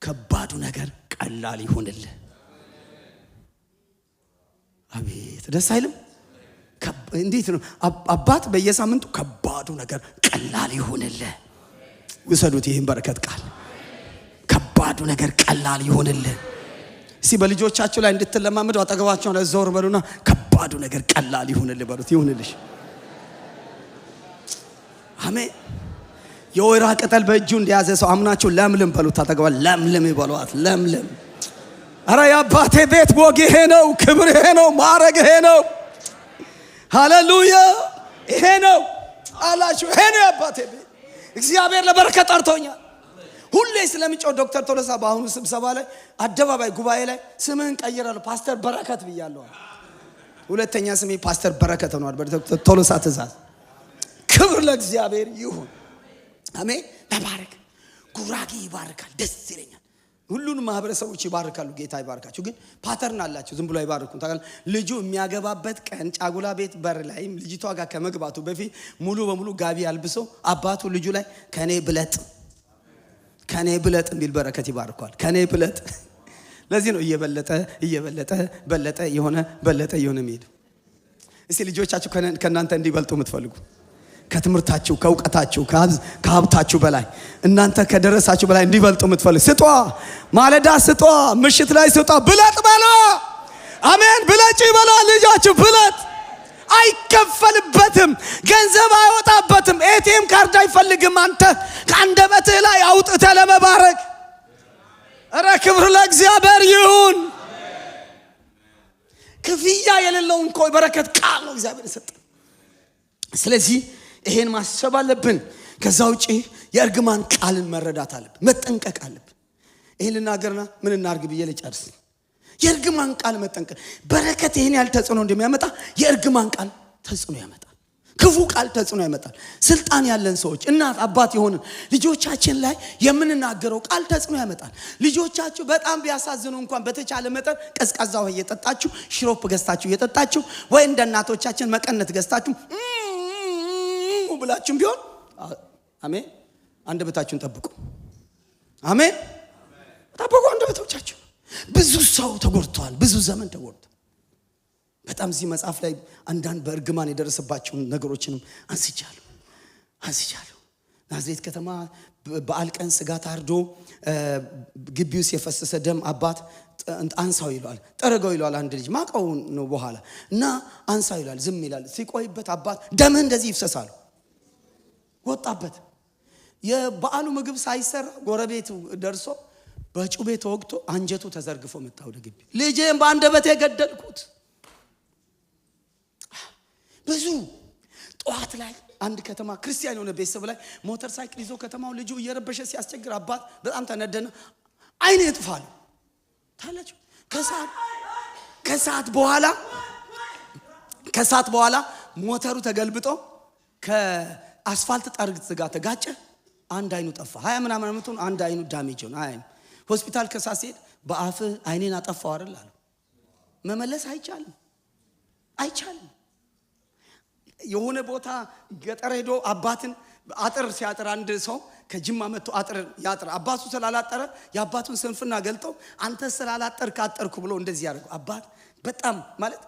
ከባዱ ነገር ቀላል ይሁንልህ። አቤት ደስ አይልም? እንዴት ነው አባት በየሳምንቱ ከባዱ ነገር ቀላል ይሁንልህ። ውሰዱት ይህን በረከት ቃል። ከባዱ ነገር ቀላል ይሁንልህ። እስቲ በልጆቻችሁ ላይ እንድትለማመዱ አጠገባቸው ላይ ዞር በሉና ከባዱ ነገር ቀላል ይሁንልህ በሉት። ይሁንልሽ። አሜን። የወይራ ቅጠል በእጁ እንደያዘ ሰው አምናችሁ ለምለም በሉት። አጠገባ ለምለም ይበሏት። ለምለም። አረ የአባቴ ቤት ወግ ይሄ ነው፣ ክብር ይሄ ነው፣ ማዕረግ ይሄ ነው። ሃሌሉያ ይሄ ነው አላችሁ። ይሄ ነው የአባቴ ቤት። እግዚአብሔር ለበረከት ጠርቶኛል። ሁሌ ስለሚጮህ ዶክተር ቶሎሳ በአሁኑ ስብሰባ ላይ አደባባይ ጉባኤ ላይ ስምህን ቀይራለሁ ፓስተር በረከት ብያለሁ። ሁለተኛ ስሜ ፓስተር በረከት ሆኗል በዶክተር ቶሎሳ ትእዛዝ። ክብር ለእግዚአብሔር ይሁን። አሜን። ተባረክ። ጉራጌ ይባርካል፣ ደስ ይለኛል። ሁሉንም ማህበረሰቦች ይባርካሉ፣ ጌታ ይባርካቸው። ግን ፓተርን አላቸው፣ ዝም ብሎ አይባርኩም። ታውቃለህ፣ ልጁ የሚያገባበት ቀን ጫጉላ ቤት በር ላይ ልጅቷ ጋር ከመግባቱ በፊት ሙሉ በሙሉ ጋቢ አልብሶ አባቱ ልጁ ላይ ከኔ ብለጥ እንዲል በረከት ይባርኳል። ከኔ ብለጥ። ለዚህ ነው በለጠ የሆነ የሚሄድ። እስቲ ልጆቻችሁ ከእናንተ እንዲበልጡ የምትፈልጉ ከትምህርታችሁ፣ ከእውቀታችሁ፣ ከሀብታችሁ በላይ እናንተ ከደረሳችሁ በላይ እንዲበልጡ የምትፈልጉ ስጧ። ማለዳ ስጧ፣ ምሽት ላይ ስጧ። ብለጥ በሏ። አሜን። ብለጭ በሏ። ልጃችሁ ብለጥ። አይከፈልበትም፣ ገንዘብ አይወጣበትም፣ ኤቲኤም ካርድ አይፈልግም። አንተ ከአንደበትህ ላይ አውጥተህ ለመባረክ። እረ ክብር ለእግዚአብሔር ይሁን። ክፍያ የሌለውን እኮ በረከት ቃል ነው እግዚአብሔር ሰጠ። ስለዚህ ይሄን ማሰብ አለብን። ከዛ ውጪ የእርግማን ቃልን መረዳት አለብን፣ መጠንቀቅ አለብን። ይሄን ልናገርና ምን እናርግ ብዬ ልጨርስ። የእርግማን ቃል መጠንቀቅ። በረከት ይሄን ያህል ተጽዕኖ እንደሚያመጣ የእርግማን ቃል ተጽዕኖ ያመጣል። ክፉ ቃል ተጽዕኖ ያመጣል። ስልጣን ያለን ሰዎች፣ እናት አባት የሆንን ልጆቻችን ላይ የምንናገረው ቃል ተጽዕኖ ያመጣል። ልጆቻችሁ በጣም ቢያሳዝኑ እንኳን በተቻለ መጠን ቀዝቃዛ ውሃ እየጠጣችሁ፣ ሽሮፕ ገዝታችሁ እየጠጣችሁ፣ ወይ እንደ እናቶቻችን መቀነት ገዝታችሁ ብላችሁም ቢሆን አሜን፣ አንደበታችሁን ጠብቁ። አሜን፣ ጠብቁ አንደበቶቻችሁ። ብዙ ሰው ተጎድቷል፣ ብዙ ዘመን ተጎድቷል። በጣም እዚህ መጽሐፍ ላይ አንዳንድ በእርግማን የደረሰባቸውን ነገሮችንም አንስቻለሁ። ናዝሬት ከተማ በዓል ቀን ስጋ ታርዶ ግቢ ውስጥ የፈሰሰ ደም አባት አንሳው ይሏል፣ ጠረገው ይሏል። አንድ ልጅ ማቀው ነው በኋላ እና አንሳው ይሏል፣ ዝም ይላል። ሲቆይበት አባት ደምህ እንደዚህ ይፍሰሳል ወጣበት። የበዓሉ ምግብ ሳይሰራ ጎረቤቱ ደርሶ በጩቤ ተወግቶ አንጀቱ ተዘርግፎ መጣ ወደ ግቢ። ልጄን በአንደበቴ ገደልኩት። ብዙ ጠዋት ላይ አንድ ከተማ ክርስቲያን የሆነ ቤተሰብ ላይ ሞተር ሳይክል ይዞ ከተማው ልጁ እየረበሸ ሲያስቸግር አባት በጣም ተነደነ። አይኔ ይጥፋል ታላችሁ። ከሰዓት በኋላ ሞተሩ ተገልብጦ ከአስፋልት ጠርግ ጋር ተጋጨ። አንድ አይኑ ጠፋ። 20 ምናምን አመቱን አንድ አይኑ ዳሜጅ ሆነ። አይኑ ሆስፒታል ከሳት ሲሄድ በአፍ አይኔን አጠፋው አይደል አሉ። መመለስ አይቻልም። የሆነ ቦታ ገጠር ሄዶ አባትን አጥር ሲያጥር አንድ ሰው ከጅማ መጥቶ አጥር ያጥር አባቱ ስላላጠረ የአባቱን ስንፍና ገልጠው አንተ ስላላጠር ካጠርኩ ብሎ እንደዚህ ያደርጉ። አባት በጣም ማለት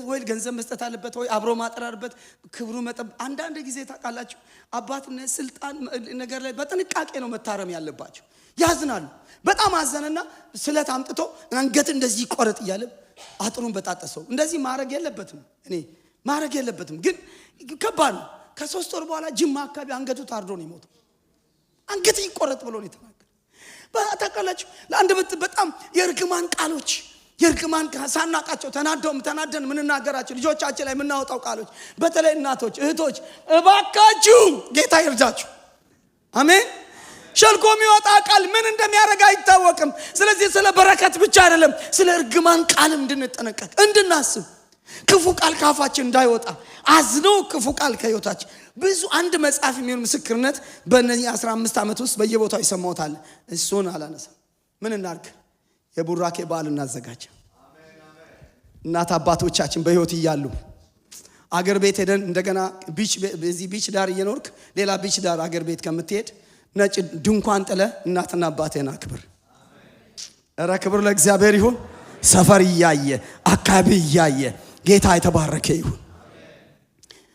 ወይ ገንዘብ መስጠት አለበት ወይ አብሮ ማጠር አለበት፣ ክብሩ መጠብ። አንዳንድ ጊዜ ታውቃላችሁ አባትነት ስልጣን ነገር ላይ በጥንቃቄ ነው መታረም ያለባቸው። ያዝናሉ። በጣም አዘነና ስለት አምጥቶ አንገት እንደዚህ ቆረጥ እያለ አጥሩን በጣጠሰው። እንደዚህ ማድረግ የለበትም ግን ከባድ ነው። ከ3 ወር በኋላ ጅማ አካባቢ አንገቱ ታርዶ ነው የሞተው። አንገት ይቆረጥ ብሎ ነው የተናገረ። በአጠቃላችሁ ለአንድ በጣም የርግማን ቃሎች ሳናቃቸው ተናደን ምንናገራቸው ልጆቻችን ላይ የምናወጣው ቃሎች፣ በተለይ እናቶች እህቶች እባካችሁ ጌታ ይርዳችሁ። አሜን። ሸልኮ የሚወጣ ቃል ምን እንደሚያደርግ አይታወቅም። ስለዚህ ስለ በረከት ብቻ አይደለም ስለ እርግማን ቃል እንድንጠነቀቅ እንድናስብ፣ ክፉ ቃል ካፋችን እንዳይወጣ አዝኖ ክፉ ቃል ከህይወታችን ብዙ አንድ መጽሐፍ የሚሆን ምስክርነት በእነዚህ 15 ዓመት ውስጥ በየቦታው ይሰማውታል። እሱን አላነሳም። ምን እናድርግ? የቡራኬ በዓል እናዘጋጅ። እናት አባቶቻችን በህይወት እያሉ አገር ቤት ሄደን እንደገና በዚህ ቢች ዳር እየኖርክ ሌላ ቢች ዳር አገር ቤት ከምትሄድ ነጭ ድንኳን ጥለ እናትና አባቴን አክብር። እረ ክብር ለእግዚአብሔር ይሁን። ሰፈር እያየ አካባቢ እያየ ጌታ የተባረከ ይሁን።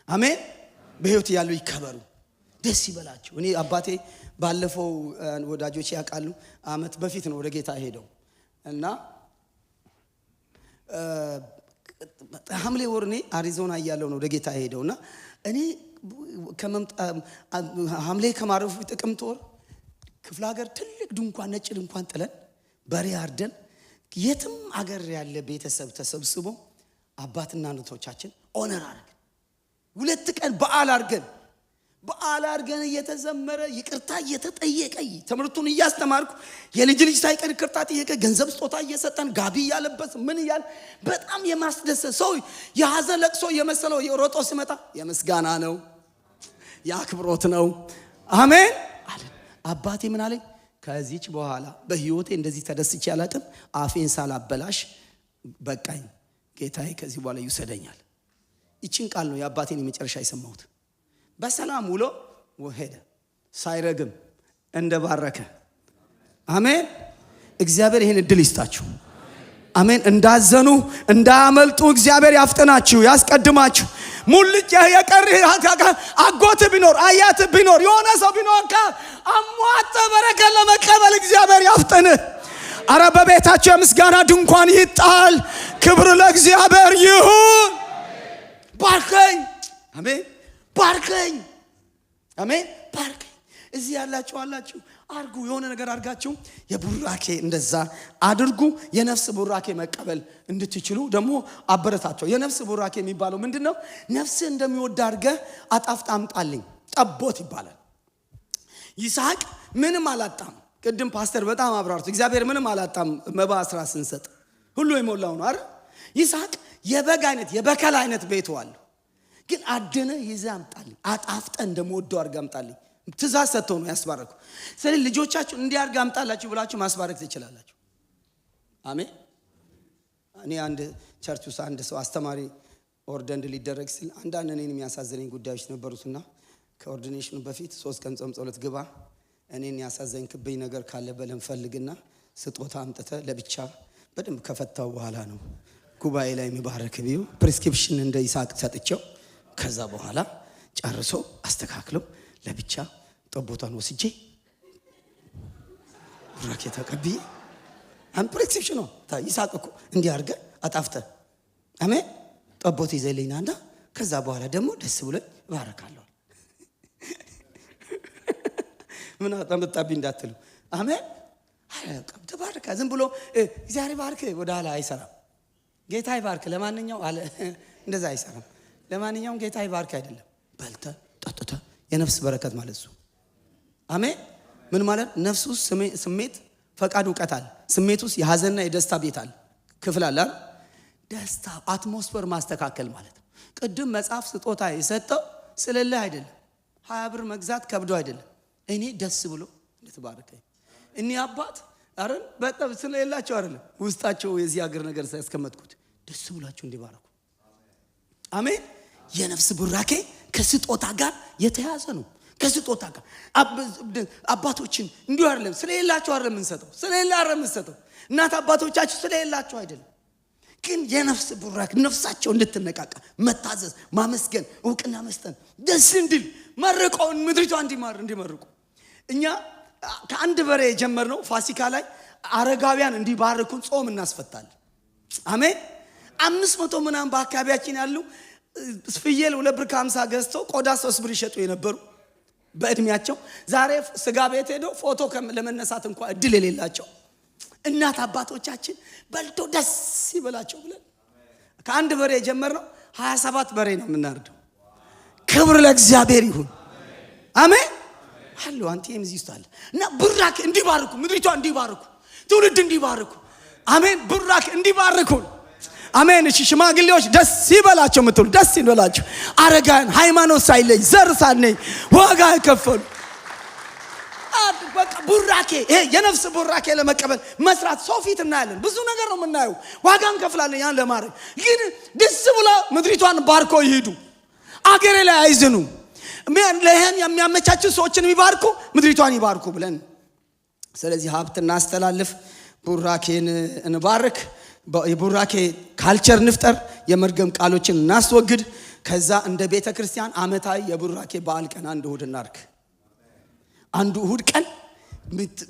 አሜን። በህይወት ያሉ ይከበሩ፣ ደስ ይበላቸው። እኔ አባቴ ባለፈው ወዳጆች ያውቃሉ አመት በፊት ነው ወደ ጌታ ሄደው እና ሐምሌ ወር እኔ አሪዞና እያለሁ ነው ወደ ጌታ ሄደውና እኔ ሐምሌ ከማረፉ ጥቅምት ወር ክፍለ ሀገር ትልቅ ድንኳን ነጭ ድንኳን ጥለን በሬ አርደን የትም አገር ያለ ቤተሰብ ተሰብስቦ አባትና እናቶቻችን ኦነር አድርገን 2 ቀን በዓል አድርገን እየተዘመረ ይቅርታ እየተጠየቀ ትምህርቱን እያስተማርኩ የልጅ ሳይቀር ይቅርታ ጠየቀ። ገንዘብ ስጦታ እየሰጠን ጋቢ ያለበት ምን ይያል በጣም የማስደሰት ሰው የሐዘን ለቅሶ የመሰለው የሮጦ ሲመጣ የምስጋና ነው የአክብሮት ነው። አሜን አለ። አባቴ ምን አለኝ? ከዚህች በኋላ በህይወቴ እንደዚህ ተደስቼ አላውቅም። አፌን ሳላበላሽ በቃኝ፣ ጌታዬ ከዚህ በኋላ ይውሰደኛል። ይችን ቃል ነው የአባቴን የመጨረሻ የሰማሁት። በሰላም ውሎ ሄደ ሳይረግም እንደባረከ። አሜን። እግዚአብሔር ይሄን እድል ይስጣችሁ። አሜን። እንዳዘኑ እንዳያመልጡ እግዚአብሔር ያፍጥናችሁ፣ ያስቀድማችሁ። ሙልጭ የቀር አጎት ቢኖር አያት ቢኖር የሆነ ሰው ቢኖር አሟጠ በረከት ለመቀበል እግዚአብሔር ያፍጥንህ። አረ በቤታችሁ የምስጋና ድንኳን ይጣል። ክብር ለእግዚአብሔር ይሁን። ባርከኝ። አሜን። ባርከኝ። አሜን። ባርከኝ። እዚህ ያላችሁ አርጉ፣ የሆነ ነገር አርጋችሁ የቡራኬ እንደዛ አድርጉ። የነፍስ ቡራኬ መቀበል እንድትችሉ ደግሞ አበረታቸው። የነፍስ ቡራኬ የሚባለው ምንድነው? ነፍስ እንደሚወድ አድርገህ አጣፍጥ አምጣልኝ። ጠቦት ይባላል። ይስሐቅ ምንም አላጣም። ቅድም ፓስተር በጣም አብራርቱ። እግዚአብሔር ምንም አላጣም። መባ 10 ስንሰጥ ሁሉ የሞላው ነው አይደል? ይስሐቅ የበግ አይነት የበከል አይነት ቤቱ አለ። ግን አደነ ይዘህ አምጣልኝ፣ አጣፍጠ እንደምወደው አድርገህ አምጣልኝ። ትእዛዝ ሰጥተው ነው ያስባረኩ። ስለዚህ ልጆቻችሁ እንዲያርጋ አምጣላችሁ ብላችሁ ማስባረክ ትችላላችሁ። አሜን። እኔ አንድ ቸርች ውስጥ አንድ ሰው አስተማሪ ኦርደንድ ሊደረግ ሲል አንዳንድ እኔን የሚያሳዝነኝ ጉዳዮች ነበሩትና ከኦርዲኔሽኑ በፊት 3 ቀን ጾም ጸሎት ግባ፣ እኔን ያሳዘንክብኝ ነገር ካለ በለን ፈልግና ስጦታ አምጥተ ለብቻ በደንብ ከፈታው በኋላ ነው ጉባኤ ላይ የሚባረክ ቢዩ ፕሪስክሪፕሽን እንደ ይስሐቅ ሰጥቼው ከዛ በኋላ ጨርሶ አስተካክለው ለብቻ ጠቦታን ወስጄ ቡራኬ ተቀብዬ አም ፕሪስክሪፕሽን ነው ይስሐቅ እኮ እንዲህ አድርገህ አጣፍተ አሜን ጠቦት ይዘልኝና ከዛ በኋላ ደግሞ ደስ ብሎኝ ባረካለሁ። ምን አጣምጣብኝ እንዳትሉ። አሜን። ተባረከ። ዝም ብሎ እግዚአብሔር ይባርክ ወደ ኋላ አይሰራም። ጌታ ይባርክ ለማንኛው አለ እንደዛ አይሰራም። ለማንኛውም ጌታ ይባርክ አይደለም። በልተ ጠጥተ የነፍስ በረከት ማለት ነው። አሜን። ምን ማለት ነፍስ ውስጥ ስሜት፣ ፈቃድ፣ ዕውቀት አለ። ስሜት ውስጥ የሐዘንና የደስታ ቤት አለ፣ ክፍል አለ። ደስታ አትሞስፌር ማስተካከል ማለት ነው። ቅድም መጽሐፍ ስጦታ የሰጠው ስለልህ አይደለም። 20 ብር መግዛት ከብዶ አይደለም። እኔ ደስ ብሎ እንድትባርከኝ እኔ አባት አረን በጣም ስለሌላቸው አይደለም። ውስጣቸው የዚህ ሀገር ነገር ያስቀመጥኩት ደስ ብሏቸው እንዲባረኩ። አሜን። የነፍስ ቡራኬ ከስጦታ ጋር የተያዘ ነው። ከስጦታ ጋር አባቶችን እንዲሁ አይደለም ስለሌላቸው አይደለም እንሰጠው። ስለሌላ አይደለም እንሰጠው። እናት አባቶቻችሁ ስለሌላቸው አይደለም። ግን የነፍስ ቡራኬ ነፍሳቸው እንድትነቃቃ መታዘዝ፣ ማመስገን፣ እውቅና መስጠት፣ ደስ እንዲል መርቀውን ምድሪቷ እንዲመርቁ እኛ ከአንድ በሬ የጀመርነው ፋሲካ ላይ አረጋውያን እንዲባርኩን ጾም እናስፈታለን። አሜን። 500 ምናምን በአካባቢያችን ያሉ ፍየል 2 ብር ከ50 ገዝተው ቆዳ 3 ብር ይሸጡ የነበሩ በእድሜያቸው ዛሬ ስጋ ቤት ሄደው ፎቶ ለመነሳት እንኳን እድል የሌላቸው እናት አባቶቻችን በልቶ ደስ ይበላቸው ብለን ከአንድ በሬ የጀመርነው 27 በሬ ነው የምናርደው። ክብር ለእግዚአብሔር ይሁን። አሜን። አሉ አንተ የምዚህ ውስጥ አለ እና ቡራክ እንዲባርኩ ምድሪቷ እንዲባርኩ ትውልድ እንዲባርኩ። አሜን። ቡራክ እንዲባርኩ። አሜን። እሺ ሽማግሌዎች ደስ ይበላቸው ምትሉ ደስ ይበላቸው። አረጋን ሃይማኖት ሳይለይ ዘር ሳይለይ ዋጋ የከፈሉ በቃ ቡራኬ ይሄ የነፍስ ቡራኬ ለመቀበል መስራት ሰው ፊት እናያለን። ብዙ ነገር ነው የምናየው። ዋጋ እንከፍላለን ያን ለማድረግ። ግን ደስ ብላ ምድሪቷን ባርኮ ይሄዱ። አገሬ ላይ አይዝኑ። ለህን የሚያመቻቹ ሰዎችን ይባርኩ፣ ምድሪቷን ይባርኩ ብለን ስለዚህ ሀብት እናስተላልፍ፣ ቡራኬን እንባርክ፣ የቡራኬ ካልቸር እንፍጠር፣ የመርገም ቃሎችን እናስወግድ። ከዛ እንደ ቤተ ክርስቲያን አመታዊ የቡራኬ በዓል ቀን አንድ እሁድ እናርክ። አንዱ እሁድ ቀን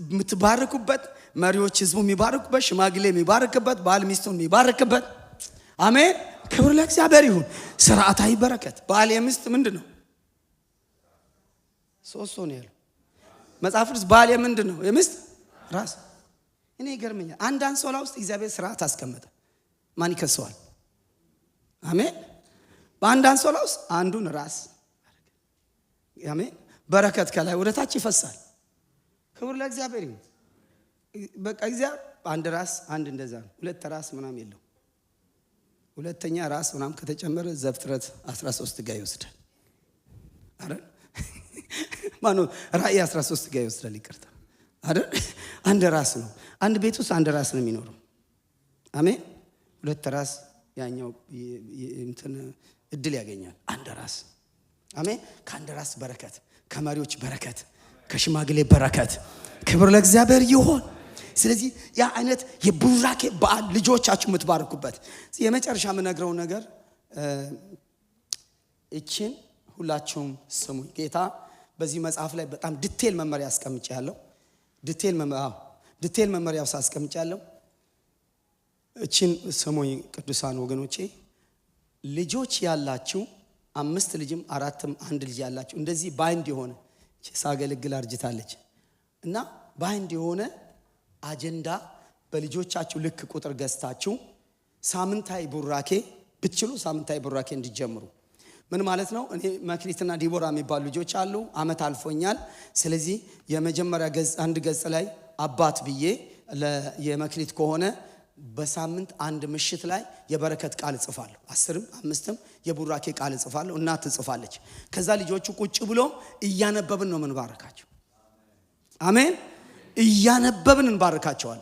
የምትባርኩበት፣ መሪዎች ህዝቡ የሚባርኩበት፣ ሽማግሌ የሚባርክበት፣ ባል ሚስቱን የሚባርክበት። አሜን። ክብር ለእግዚአብሔር ይሁን። ስርዓታዊ በረከት ባል የሚስት ምንድነው? 3 ነው ያለው መጽሐፍ ቅዱስ። ባል ምንድነው? የሚስት ራስ። እኔ ይገርመኛል። አንድ አንሶላ ውስጥ እግዚአብሔር ስርዓት አስቀመጠ። ማን ይከሰዋል? አሜን። በአንድ አንሶላ ውስጥ አንዱን ራስ። አሜን። በረከት ከላይ ወደ ታች ይፈሳል። ክብር ለእግዚአብሔር ይሁን። በቃ እግዚአብሔር አንድ ራስ አንድ እንደዛ ነው። 2 ራስ ምናምን የለው። ሁለተኛ ራስ ምናምን ከተጨመረ ዘፍጥረት 13 ጋር ይወስዳል። አረ ማኑ ራእይ 13 ጋር ይወስዳል። ይቅርታ አረ አንድ ራስ ነው። አንድ ቤት ውስጥ አንድ ራስ ነው የሚኖረው። አሜን። 2 ራስ ያኛው እንትን እድል ያገኛል። አንድ ራስ። አሜን። ከአንድ ራስ በረከት፣ ከመሪዎች በረከት፣ ከሽማግሌ በረከት። ክብር ለእግዚአብሔር ይሁን። ስለዚህ ያ አይነት የቡራኬ በዓል ልጆቻችሁ የምትባርኩበት። የመጨረሻ የምነግረው ነገር እቺን ሁላችሁም ስሙ። ጌታ በዚህ መጽሐፍ ላይ በጣም ዲቴል መመሪያ አስቀምጫለሁ። ዲቴል መመሪያ አስቀምጫለሁ። እቺን ስሙኝ ቅዱሳን ወገኖቼ። ልጆች ያላችሁ 5 ልጅም 4ም 1 ልጅ ያላችሁ እንደዚህ ባይንድ የሆነ ሳገለግል አርጅታለች እና ባይንድ የሆነ አጀንዳ በልጆቻችሁ ልክ ቁጥር ገዝታችሁ ሳምንታዊ ቡራኬ ብትችሉ ሳምንታዊ ቡራኬ እንዲጀምሩ። ምን ማለት ነው? እኔ መክሊትና ዲቦራ የሚባሉ ልጆች አሉ። አመት አልፎኛል። ስለዚህ የመጀመሪያ ገጽ አንድ ገጽ ላይ አባት ብዬ የመክሊት ከሆነ በሳምንት አንድ ምሽት ላይ የበረከት ቃል እጽፋለሁ። 10ም 5ም የቡራኬ ቃል እጽፋለሁ። እናት ትጽፋለች። ከዛ ልጆቹ ቁጭ ብሎ እያነበብን ነው የምንባረካቸው። አሜን። እያነበብን እንባርካቸዋል።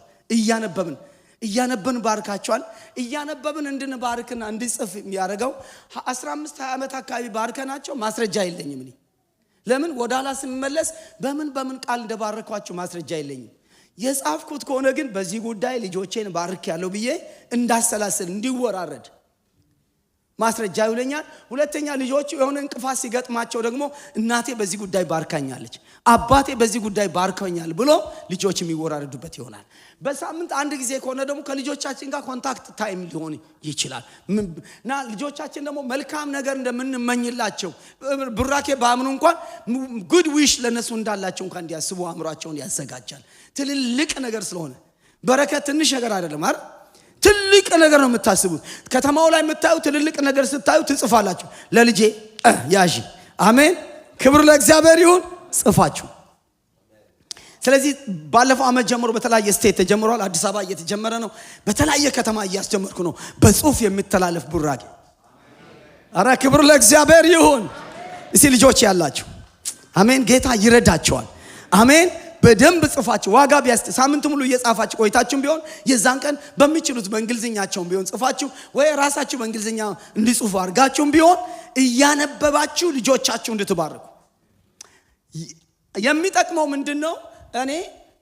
እያነበብን ባርካቸዋል። እያነበብን እንድንባርክና እንድጽፍ የሚያደርገው 15-20 ዓመት አካባቢ ባርከናቸው ማስረጃ የለኝም። እኔ ለምን ወዳላ ስመለስ በምን ቃል እንደባረኳቸው ማስረጃ የለኝም። የጻፍኩት ከሆነ ግን በዚህ ጉዳይ ልጆቼን ባርክ ያለው ብዬ እንዳሰላስል እንዲወራረድ ማስረጃ ይውለኛል። ሁለተኛ ልጆቹ የሆነ እንቅፋት ሲገጥማቸው ደግሞ እናቴ በዚህ ጉዳይ ባርካኛለች፣ አባቴ በዚህ ጉዳይ ባርከኛል ብሎ ልጆች የሚወራረዱበት ይሆናል። በሳምንት አንድ ጊዜ ከሆነ ደግሞ ከልጆቻችን ጋር ኮንታክት ታይም ሊሆን ይችላል እና ልጆቻችን ደግሞ መልካም ነገር እንደምንመኝላቸው ቡራኬ ባምኑ እንኳን ጉድ ዊሽ ለነሱ እንዳላቸው እንኳን እንዲያስቡ አእምሯቸውን ያዘጋጃል። ትልልቅ ነገር ስለሆነ በረከት ትንሽ ነገር አይደለም አይደል? ትልቅ ነገር ነው የምታስቡት። ከተማው ላይ የምታዩ ትልልቅ ነገር ስታዩ ትጽፋላችሁ። ለልጄ ያዢ። አሜን፣ ክብር ለእግዚአብሔር ይሁን። ጽፋችሁ። ስለዚህ ባለፈው ዓመት ጀምሮ በተለያየ ስቴት ተጀምሯል። አዲስ አበባ እየተጀመረ ነው። በተለያየ ከተማ እያስጀመርኩ ነው። በጽሁፍ የሚተላለፍ ቡራኬ። አረ ክብር ለእግዚአብሔር ይሁን። እስቲ ልጆች ያላችሁ አሜን፣ ጌታ ይረዳቸዋል። አሜን። በደንብ ጽፋችሁ ዋጋ ቢያስተ ሳምንት ሙሉ እየጻፋችሁ ቆይታችሁም ቢሆን የዛን ቀን በሚችሉት በእንግሊዝኛቸውም ቢሆን ጽፋችሁ ወይ ራሳችሁ በእንግሊዝኛ እንዲጽፉ አድርጋችሁም ቢሆን እያነበባችሁ ልጆቻችሁ እንድትባርኩ የሚጠቅመው ምንድነው? እኔ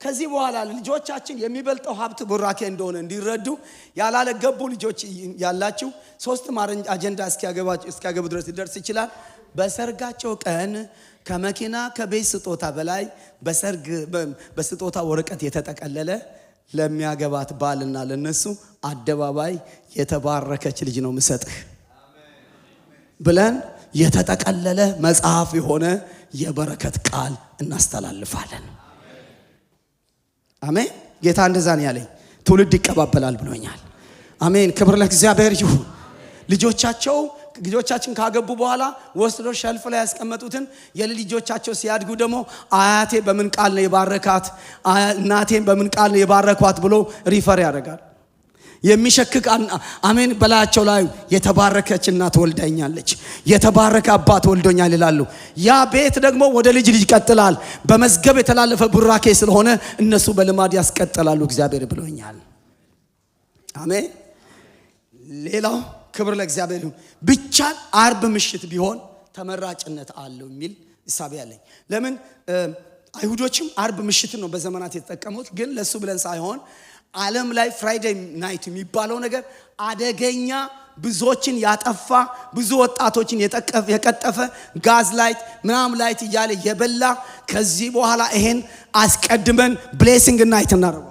ከዚህ በኋላ ልጆቻችን የሚበልጠው ሀብት ቡራኬ እንደሆነ እንዲረዱ ያላለገቡ ልጆች ያላችሁ 3 አጀንዳ እስኪያገቡ ድረስ ይደርስ ይችላል። በሰርጋቸው ቀን ከመኪና ከቤት ስጦታ በላይ በስጦታ ወረቀት የተጠቀለለ ለሚያገባት ባልና ለነሱ አደባባይ የተባረከች ልጅ ነው ምሰጥህ ብለን የተጠቀለለ መጽሐፍ የሆነ የበረከት ቃል እናስተላልፋለን። አሜን። ጌታ እንደዛ ነው ያለኝ። ትውልድ ይቀባበላል ብሎኛል። አሜን። ክብር ለእግዚአብሔር ይሁን። ልጆቻችን ካገቡ በኋላ ወስዶ ሸልፍ ላይ ያስቀመጡትን የልጆቻቸው ሲያድጉ ደግሞ አያቴ በምን ቃል ነው የባረካት፣ እናቴን በምን ቃል ነው የባረኳት ብሎ ሪፈር ያደርጋል። የሚሸክክ አሜን በላቸው ላይ የተባረከች እናት ወልዳኛለች፣ የተባረከ አባት ወልዶኛል ይላሉ። ያ ቤት ደግሞ ወደ ልጅ ይቀጥላል። በመዝገብ የተላለፈ ቡራኬ ስለሆነ እነሱ በልማድ ያስቀጥላሉ። እግዚአብሔር ብሎኛል። አሜን። ሌላው ክብር ለእግዚአብሔር ይሁን። ብቻ አርብ ምሽት ቢሆን ተመራጭነት አለው የሚል ሐሳብ ያለኝ። ለምን አይሁዶችም አርብ ምሽት ነው በዘመናት የተጠቀሙት፣ ግን ለሱ ብለን ሳይሆን ዓለም ላይ ፍራይዴይ ናይት የሚባለው ነገር አደገኛ ብዙዎችን ያጠፋ ብዙ ወጣቶችን የቀጠፈ ጋዝ ላይት ምናም ላይት እያለ የበላ ከዚህ በኋላ ይሄን አስቀድመን ብሌሲንግ ናይት እናደርጋለን።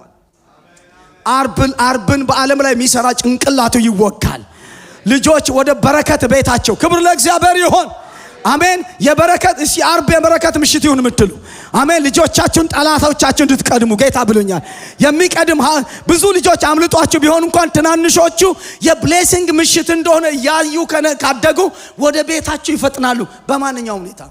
አርብን በዓለም ላይ የሚሰራ ጭንቅላቱ ይወጋል። ልጆች ወደ በረከት ቤታቸው ክብር ለእግዚአብሔር ይሁን። አሜን። የበረከት እሺ አርብ የበረከት ምሽት ይሁን የምትሉ አሜን። ልጆቻችሁን ጠላቶቻችሁን እንድትቀድሙ ጌታ ብሎኛል። የሚቀድም ብዙ ልጆች አምልጧችሁ ቢሆን እንኳን ትናንሾቹ የብሌሲንግ ምሽት እንደሆነ ያዩ ካደጉ ወደ ቤታችሁ ይፈጥናሉ በማንኛውም ሁኔታ።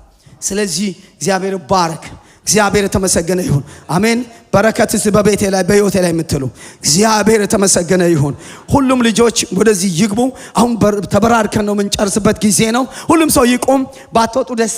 ስለዚህ እግዚአብሔር ባረክ። እግዚአብሔር የተመሰገነ ይሁን። አሜን። በረከትስ በቤቴ ላይ በህይወቴ ላይ የምትሉ እግዚአብሔር የተመሰገነ ይሁን። ሁሉም ልጆች ወደዚህ ይግቡ። አሁን ተበራርከን ነው የምንጨርስበት ጊዜ ነው። ሁሉም ሰው ይቆም። ባትወጡ ደስ